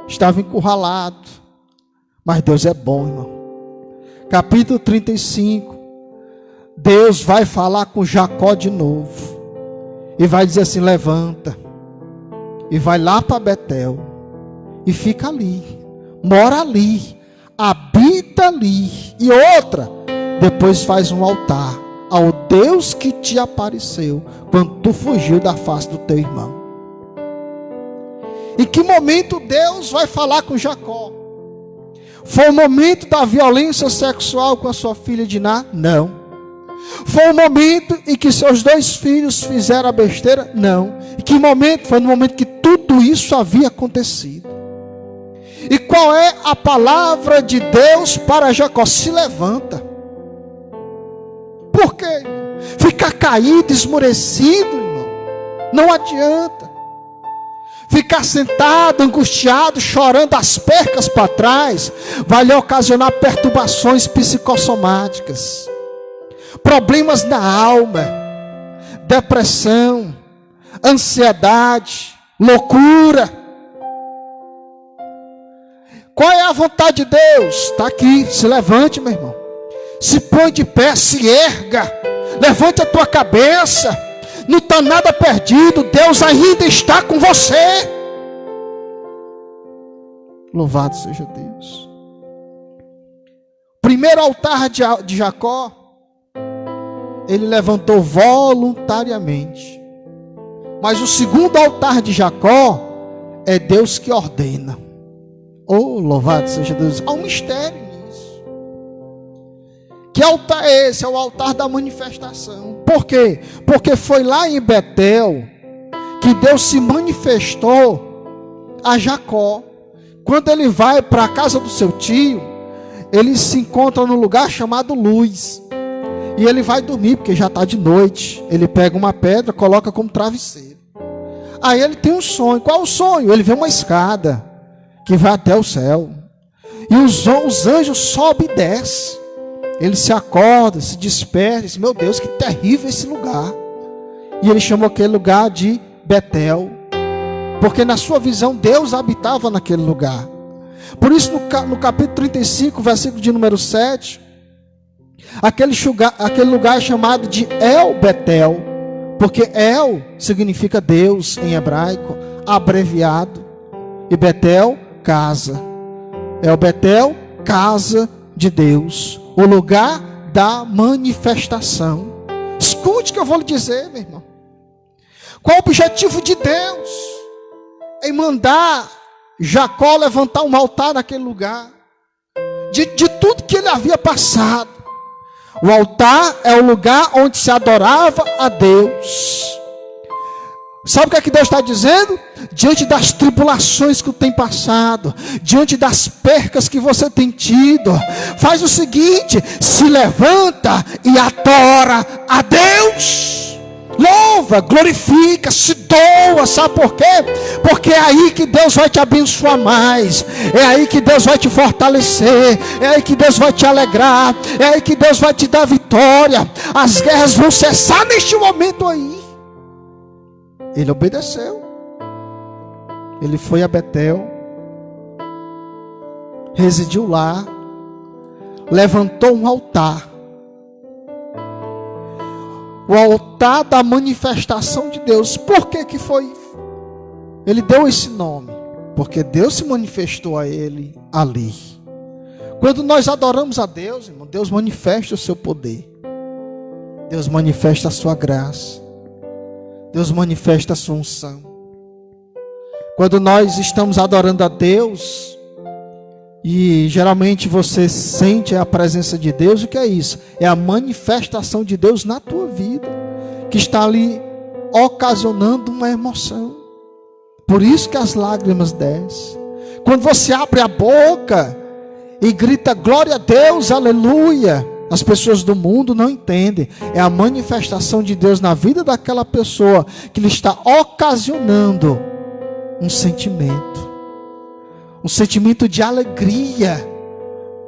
estava encurralado. Mas Deus é bom, irmão. Capítulo 35. Deus vai falar com Jacó de novo. E vai dizer assim: levanta. E vai lá para Betel. E fica ali. Mora ali. Habita ali. E outra. Depois faz um altar ao Deus que te apareceu quando tu fugiu da face do teu irmão. Em que momento Deus vai falar com Jacó? Foi o momento da violência sexual com a sua filha Diná? Não. Foi o momento em que seus 2 filhos fizeram a besteira? Não. Em que momento? Foi no momento que tudo isso havia acontecido. E qual é a palavra de Deus para Jacó? Se levanta. Por quê? Ficar caído, esmorecido, irmão, não adianta. Ficar sentado, angustiado, chorando as percas para trás, vai lhe ocasionar perturbações psicossomáticas, problemas na alma, depressão, ansiedade, loucura. Qual é a vontade de Deus? Está aqui, se levante, meu irmão. Se põe de pé, se erga, levante a tua cabeça. Não está nada perdido, Deus ainda está com você. Louvado seja Deus. Primeiro altar de Jacó, ele levantou voluntariamente. Mas o segundo altar de Jacó, é Deus que ordena. Oh, louvado seja Deus. Há um mistério nisso. Que altar é esse? É o altar da manifestação. Por quê? Porque foi lá em Betel que Deus se manifestou a Jacó. Quando ele vai para a casa do seu tio, ele se encontra num lugar chamado Luz. E ele vai dormir, porque já está de noite. Ele pega uma pedra, coloca como travesseiro. Aí ele tem um sonho. Qual o sonho? Ele vê uma escada que vai até o céu. E os anjos sobem e descem. Ele se acorda, se desperta, diz: meu Deus, que terrível esse lugar. E ele chamou aquele lugar de Betel, porque na sua visão Deus habitava naquele lugar. Por isso no capítulo 35, versículo de número 7, aquele lugar é chamado de El Betel, porque El significa Deus em hebraico, abreviado, e Betel, casa. El Betel, casa de Deus, o lugar da manifestação. Escute o que eu vou lhe dizer, meu irmão. Qual o objetivo de Deus em mandar Jacó levantar um altar naquele lugar? De tudo que ele havia passado, o altar é o lugar onde se adorava a Deus. Sabe o que é que Deus está dizendo? Diante das tribulações que tu tem passado, diante das percas que você tem tido, faz o seguinte: se levanta e adora a Deus. Louva, glorifica, se doa. Sabe por quê? Porque é aí que Deus vai te abençoar mais, é aí que Deus vai te fortalecer, é aí que Deus vai te alegrar, é aí que Deus vai te dar vitória. As guerras vão cessar neste momento aí. Ele obedeceu. Ele foi a Betel, residiu lá, levantou um altar. o altar da manifestação de Deus. Por que que foi? Ele deu esse nome, porque Deus se manifestou a ele ali. Quando nós adoramos a Deus, irmão, Deus manifesta o seu poder. Deus manifesta a sua graça. Deus manifesta a sua unção. Quando nós estamos adorando a Deus, e geralmente você sente a presença de Deus, o que é isso? É a manifestação de Deus na tua vida, que está ali ocasionando uma emoção. Por isso que as lágrimas descem. Quando você abre a boca e grita glória a Deus, aleluia, as pessoas do mundo não entendem. É a manifestação de Deus na vida daquela pessoa que lhe está ocasionando um sentimento de alegria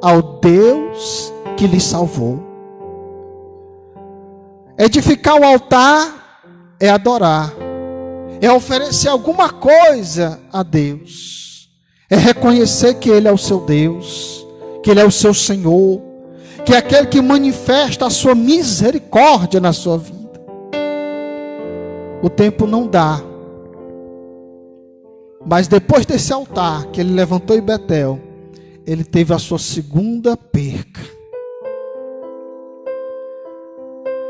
ao Deus que lhe salvou. Edificar o altar é adorar, é oferecer alguma coisa a Deus, é reconhecer que Ele é o seu Deus, que Ele é o seu Senhor, que é aquele que manifesta a sua misericórdia na sua vida. O tempo não dá, mas depois desse altar que ele levantou em Betel, ele teve a sua segunda perca.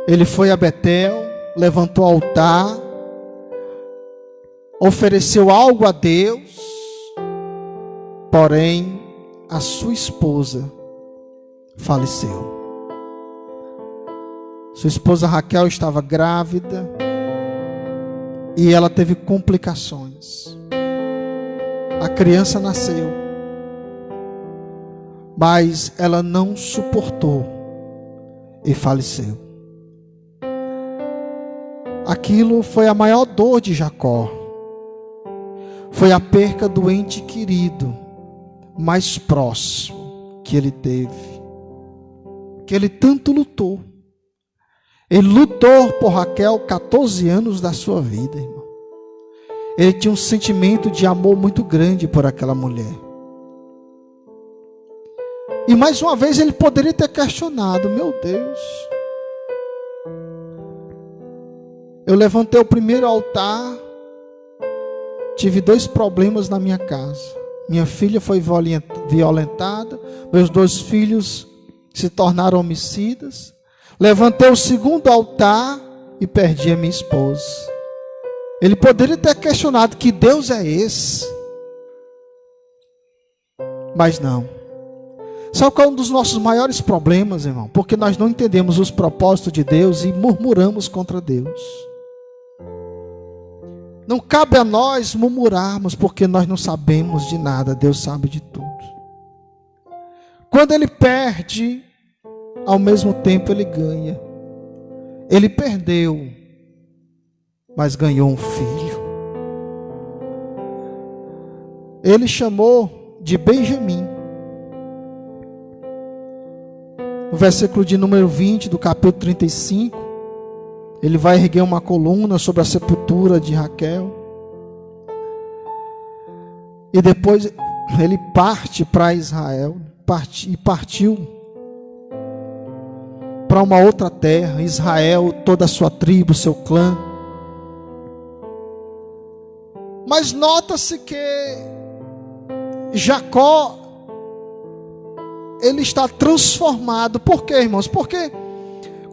Ele foi a Betel, levantou o altar, ofereceu algo a Deus, porém a sua esposa faleceu. Sua esposa Raquel estava grávida e ela teve complicações. A criança nasceu, mas ela não suportou e faleceu. Aquilo foi a maior dor de Jacó. Foi a perca do ente querido mais próximo que ele teve, que ele tanto lutou. Ele lutou por Raquel 14 anos da sua vida, irmão. Ele tinha um sentimento de amor muito grande por aquela mulher. E mais uma vez ele poderia ter questionado: meu Deus, eu levantei o primeiro altar, tive 2 problemas na minha casa. Minha filha foi violentada, meus 2 filhos se tornaram homicidas. Levantei o segundo altar e perdi a minha esposa. Ele poderia ter questionado: que Deus é esse? Mas não. Sabe qual é um dos nossos maiores problemas, irmão? Porque nós não entendemos os propósitos de Deus e murmuramos contra Deus. Não cabe a nós murmurarmos, porque nós não sabemos de nada. Deus sabe de tudo. Quando ele perde, ao mesmo tempo ele ganha. Ele perdeu, mas ganhou um filho. Ele chamou de Benjamim. No versículo de número 20 do capítulo 35, ele vai erguer uma coluna sobre a sepultura de Raquel. E depois ele parte para Israel, partiu para uma outra terra. Israel, toda a sua tribo, seu clã. Mas nota-se que Jacó, ele está transformado. Por quê, irmãos? Porque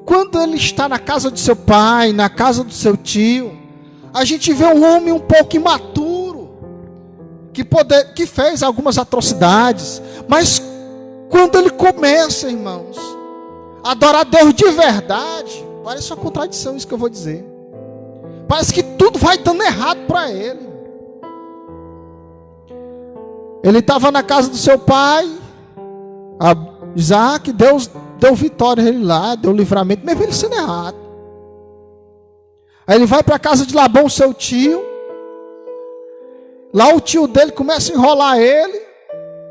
quando ele está na casa de seu pai, na casa do seu tio, a gente vê um homem um pouco imaturo, que fez algumas atrocidades. Mas quando ele começa, irmãos, a adorar Deus de verdade, parece uma contradição isso que eu vou dizer. Parece que tudo vai dando errado para ele. Ele estava na casa do seu pai, Isaac, Deus deu vitória a ele lá, deu livramento, mesmo ele sendo errado. Aí ele vai para a casa de Labão, seu tio. Lá o tio dele começa a enrolar ele,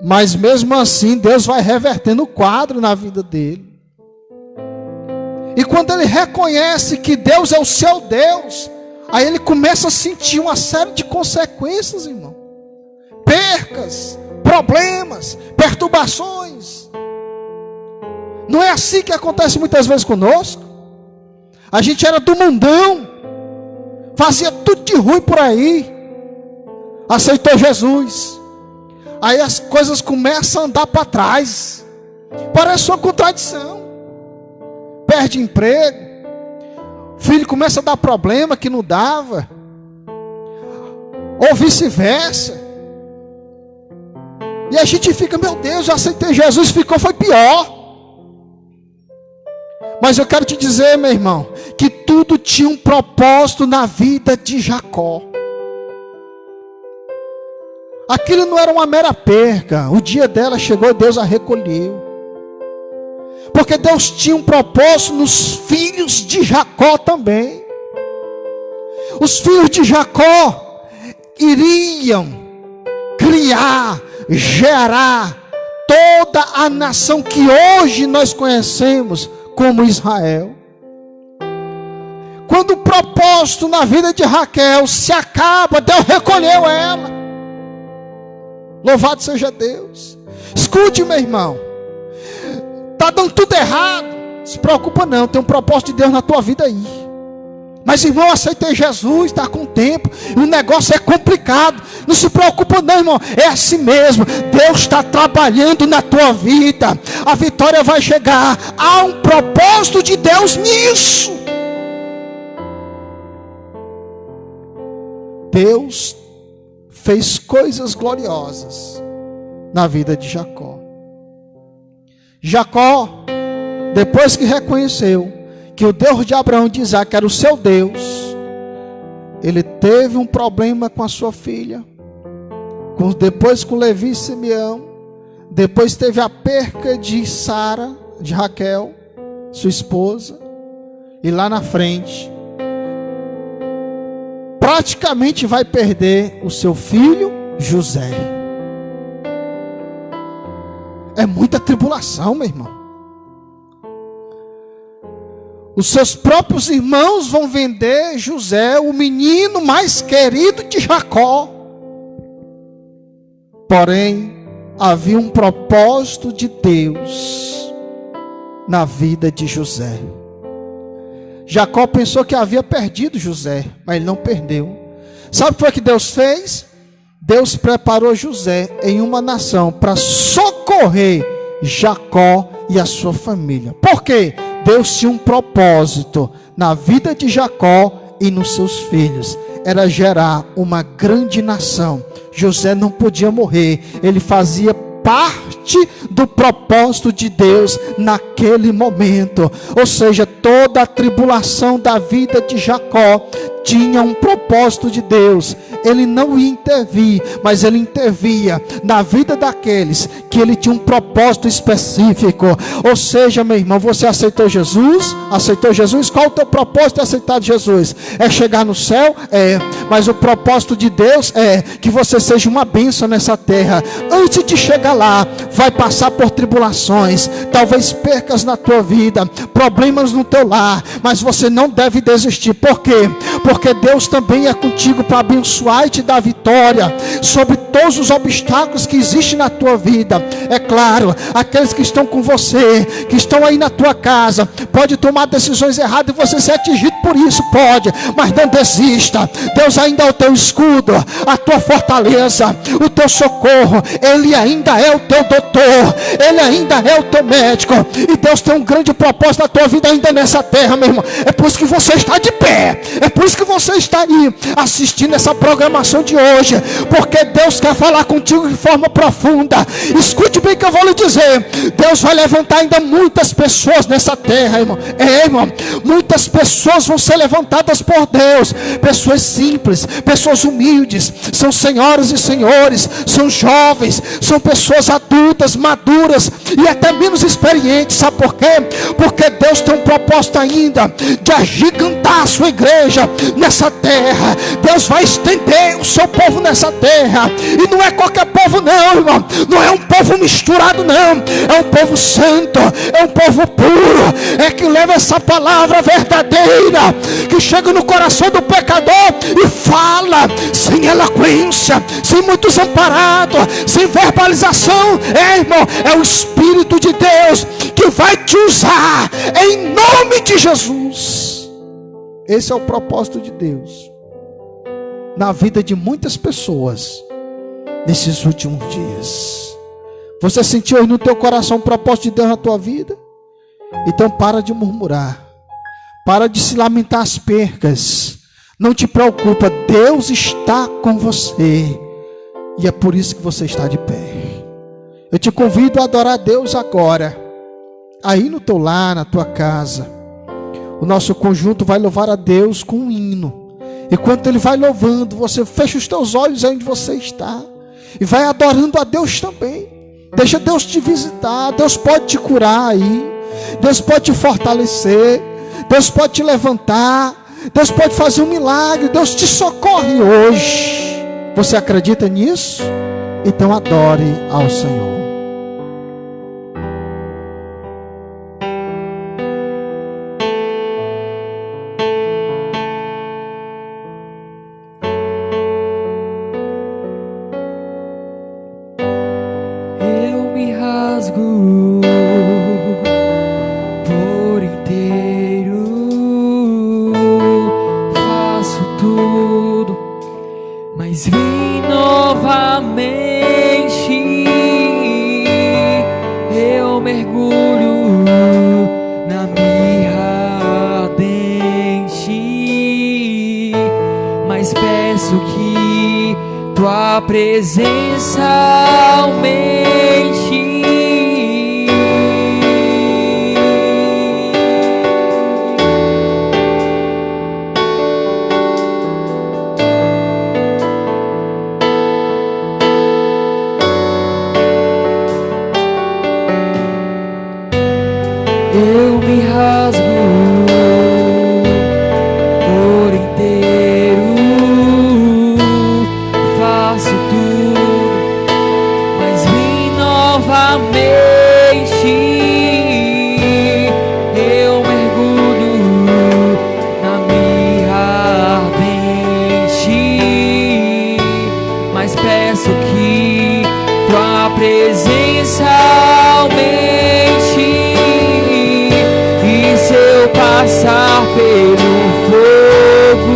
mas mesmo assim Deus vai revertendo o quadro na vida dele. E quando ele reconhece que Deus é o seu Deus, aí ele começa a sentir uma série de consequências, irmão. Percas, problemas, perturbações. Não é assim que acontece muitas vezes conosco? A gente era do mundão, fazia tudo de ruim por aí, aceitou Jesus. Aí as coisas começam a andar para trás. Parece uma contradição. Perde emprego, filho começa a dar problema que não dava, ou vice-versa. E a gente fica, meu Deus, eu aceitei Jesus, foi pior. Mas eu quero te dizer, meu irmão, que tudo tinha um propósito na vida de Jacó. Aquilo não era uma mera perca. O dia dela chegou e Deus a recolheu. Porque Deus tinha um propósito nos filhos de Jacó também. Os filhos de Jacó iriam criar, gerar toda a nação que hoje nós conhecemos como Israel. Quando o propósito na vida de Raquel se acaba, Deus recolheu ela. Louvado seja Deus. Escute, meu irmão, está dando tudo errado, se preocupa não, tem um propósito de Deus na tua vida aí. Mas irmão, eu aceitei Jesus, está com tempo, e o negócio é complicado, não se preocupa não, irmão, é assim mesmo. Deus está trabalhando na tua vida, a vitória vai chegar. Há um propósito de Deus nisso. Deus fez coisas gloriosas na vida de Jacó. Jacó, depois que reconheceu que o Deus de Abraão e de Isaac era o seu Deus, ele teve um problema com a sua filha, depois com Levi e Simeão, depois teve a perca de Sara, de Raquel, sua esposa, e lá na frente, praticamente vai perder o seu filho José. É muita tribulação, meu irmão. Os seus próprios irmãos vão vender José, o menino mais querido de Jacó. Porém, havia um propósito de Deus na vida de José. Jacó pensou que havia perdido José, mas ele não perdeu. Sabe o que foi que Deus fez? Deus preparou José em uma nação para socorrer Jacó e a sua família. Por quê? Deus tinha um propósito na vida de Jacó e nos seus filhos. Era gerar uma grande nação. José não podia morrer. Ele fazia parte do propósito de Deus naquele momento. Ou seja, toda a tribulação da vida de Jacó tinha um propósito de Deus. Ele não ia intervir, mas ele intervia na vida daqueles que ele tinha um propósito específico. Ou seja, meu irmão, você aceitou Jesus? Aceitou Jesus? Qual o teu propósito de aceitar Jesus? É chegar no céu? É. Mas o propósito de Deus é que você seja uma bênção nessa terra. Antes de chegar lá, vai passar por tribulações, talvez percas na tua vida, problemas no teu lar, mas você não deve desistir. Por quê? Porque Deus também é contigo para abençoar e te dar vitória sobre todos os obstáculos que existem na tua vida. É claro, aqueles que estão com você, que estão aí na tua casa, pode tomar decisões erradas e você ser atingido por isso, pode, mas não desista. Deus ainda é o teu escudo, a tua fortaleza, o teu socorro. Ele ainda é o teu doutor, ele ainda é o teu médico, e Deus tem um grande propósito na tua vida ainda nessa terra, meu irmão. É por isso que você está de pé, é por isso que você está aí assistindo essa programação de hoje, porque Deus quer falar contigo de forma profunda. Escute bem que eu vou lhe dizer, Deus vai levantar ainda muitas pessoas nessa terra, irmão. Irmão, muitas pessoas vão ser levantadas por Deus, pessoas simples, pessoas humildes, são senhoras e senhores, são jovens, são pessoas adultas, maduras e até menos experientes. Sabe por quê? Porque Deus tem um propósito ainda de agigantar a sua igreja nessa terra. Deus vai estender o seu povo nessa terra, e não é qualquer povo não, irmão, não é um povo misturado não, é um povo santo, é um povo puro, é que leva essa palavra verdadeira, que chega no coração do pecador e fala sem eloquência, sem muito desamparado, sem verbalização. Irmão, é o Espírito de Deus que vai te usar em nome de Jesus. Esse é o propósito de Deus na vida de muitas pessoas nesses últimos dias. Você sentiu aí no teu coração o propósito de Deus na tua vida? Então para de murmurar, para de se lamentar as percas. Não te preocupa, Deus está com você, e é por isso que você está de pé. Eu te convido a adorar a Deus agora, aí no teu lar, na tua casa. O nosso conjunto vai louvar a Deus com um hino. Enquanto ele vai louvando, você fecha os teus olhos aí onde você está e vai adorando a Deus também. Deixa Deus te visitar. Deus pode te curar aí, Deus pode te fortalecer, Deus pode te levantar, Deus pode fazer um milagre. Deus te socorre hoje. Você acredita nisso? Então adore ao Senhor. Eu me rasgo por inteiro, faço tudo, mas vim novamente. Eu mergulho na mirra ardente, mas peço que tua presença aumente. Eu me rasgo por inteiro, faço tudo, mas vim novamente. Eu mergulho na mirra ardente, mas peço que tua presença aumente. E se eu passar pelo fogo,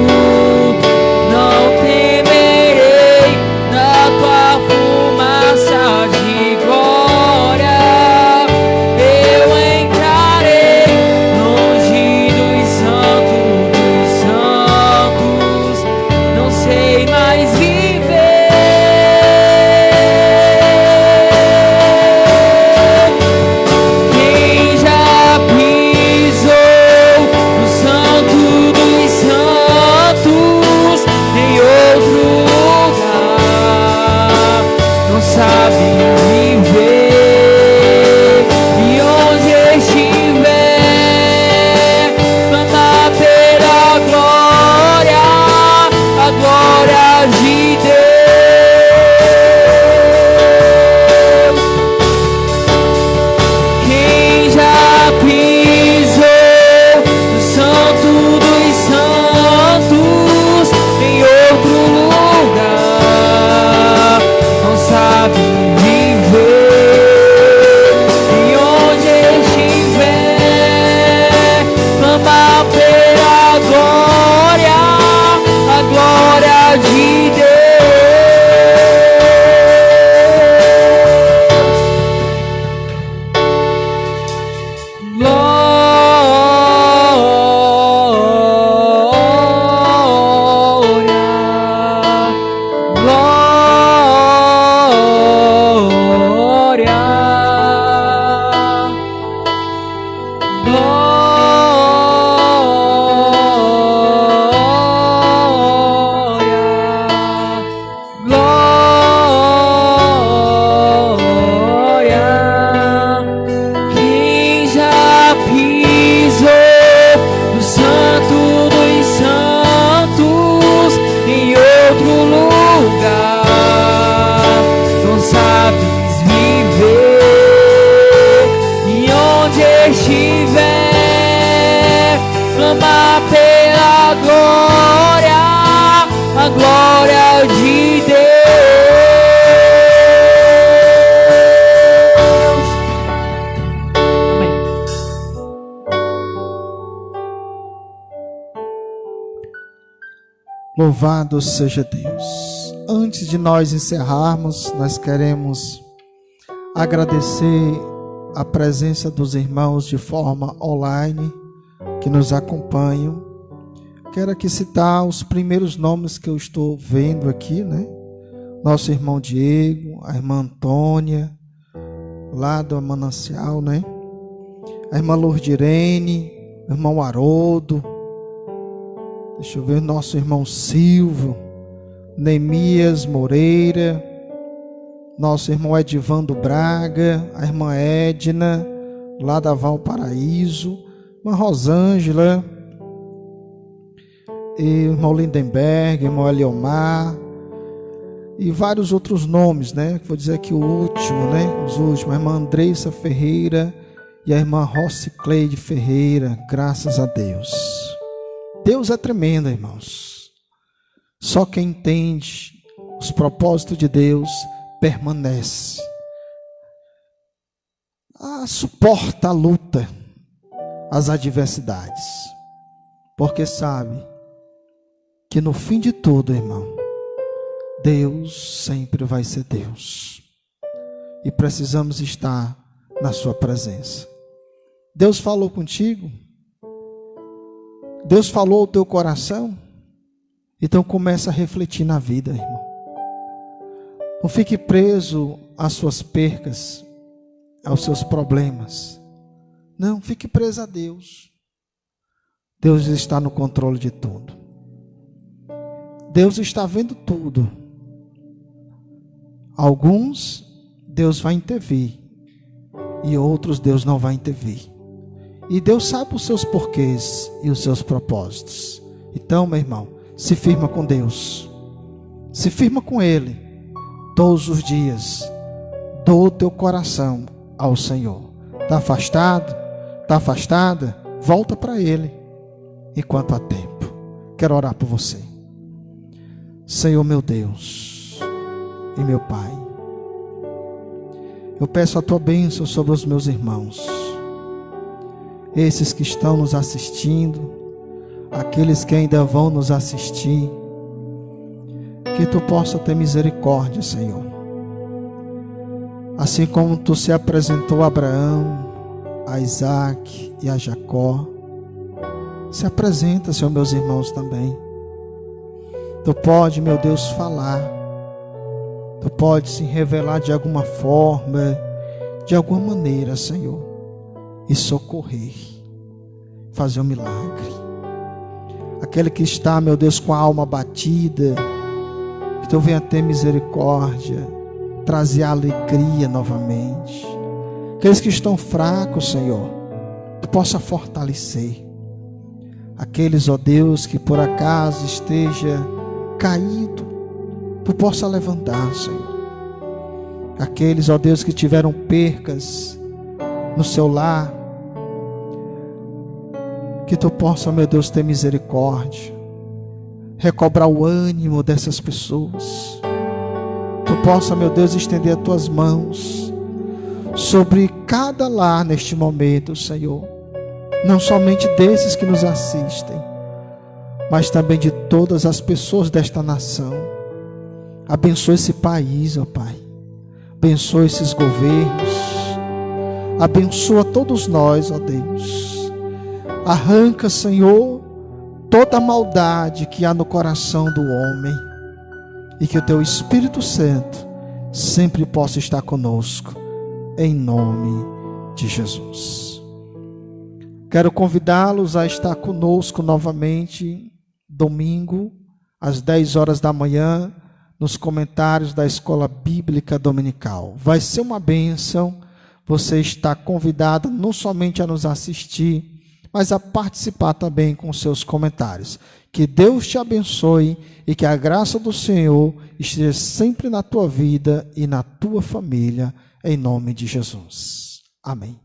não temerei. Na tua fumaça de glória eu entrarei, longe dos santos, não sei mais viver. Quem já pisou no santo dos santos em outro lugar não sabe viver. E onde estiver, clama pela glória, a glória de Deus. Quem já pisou no santo dos santos em outro lugar não sabe viver. E onde estiver, clama pela glória, a glória de Deus. Quem já pisou no santo dos santos em outro lugar não sabes viver. E onde estiver, clama pela glória, a glória de Deus. Amém. Louvado seja Deus. Antes de nós encerrarmos, nós queremos agradecer a presença dos irmãos de forma online que nos acompanham. Quero aqui citar os primeiros nomes que eu estou vendo aqui, né? Nosso irmão Diego, a irmã Antônia, lá do Manancial, né? A irmã Lourdirene, o irmão Haroldo, deixa eu ver, nosso irmão Silvio, Neemias Moreira, nosso irmão Edivando Braga, a irmã Edna, lá da Valparaíso, a irmã Rosângela, e o irmão Lindenberg, o irmão Eliomar, e vários outros nomes, né? Vou dizer aqui o último, né? Os últimos, a irmã Andressa Ferreira e a irmã Rocicleide Ferreira, graças a Deus. Deus é tremendo, irmãos. Só quem entende os propósitos de Deus permanece. Suporta a luta, as adversidades, porque sabe que no fim de tudo, irmão, Deus sempre vai ser Deus. E precisamos estar na sua presença. Deus falou contigo? Deus falou ao teu coração? Então começa a refletir na vida, irmão. Não fique preso às suas percas, aos seus problemas. Não, fique preso a Deus. Deus está no controle de tudo. Deus está vendo tudo. Alguns Deus vai intervir e outros Deus não vai intervir. E Deus sabe os seus porquês e os seus propósitos. Então, meu irmão, se firma com Deus. Se firma com Ele. Todos os dias. Doa o teu coração ao Senhor. Está afastado? Está afastada? Volta para Ele. Enquanto há tempo. Quero orar por você. Senhor meu Deus e meu Pai, eu peço a Tua bênção sobre os meus irmãos, esses que estão nos assistindo, aqueles que ainda vão nos assistir, que Tu possa ter misericórdia, Senhor, assim como Tu se apresentou a Abraão, a Isaac e a Jacó, se apresenta, Senhor, meus irmãos também. Tu pode, meu Deus, falar. Tu pode se revelar de alguma forma, de alguma maneira, Senhor, e socorrer, fazer um milagre. Aquele que está, meu Deus, com a alma abatida, que Tu venha ter misericórdia, trazer alegria novamente. Aqueles que estão fracos, Senhor, Tu possa fortalecer. Aqueles, ó Deus, que por acaso esteja caído, Tu possa levantar, Senhor. Aqueles, ó Deus, que tiveram percas no seu lar, que Tu possa, meu Deus, ter misericórdia, recobrar o ânimo dessas pessoas. Tu possa, meu Deus, estender as Tuas mãos sobre cada lar neste momento, Senhor, não somente desses que nos assistem, mas também de todas as pessoas desta nação. Abençoa esse país, ó Pai. Abençoa esses governos. Abençoa todos nós, ó Deus. Arranca, Senhor, toda a maldade que há no coração do homem. E que o Teu Espírito Santo sempre possa estar conosco. Em nome de Jesus. Quero convidá-los a estar conosco novamente domingo, às 10 horas da manhã, nos comentários da Escola Bíblica Dominical. Vai ser uma bênção. Você está convidado não somente a nos assistir, mas a participar também com seus comentários. Que Deus te abençoe e que a graça do Senhor esteja sempre na tua vida e na tua família, em nome de Jesus. Amém.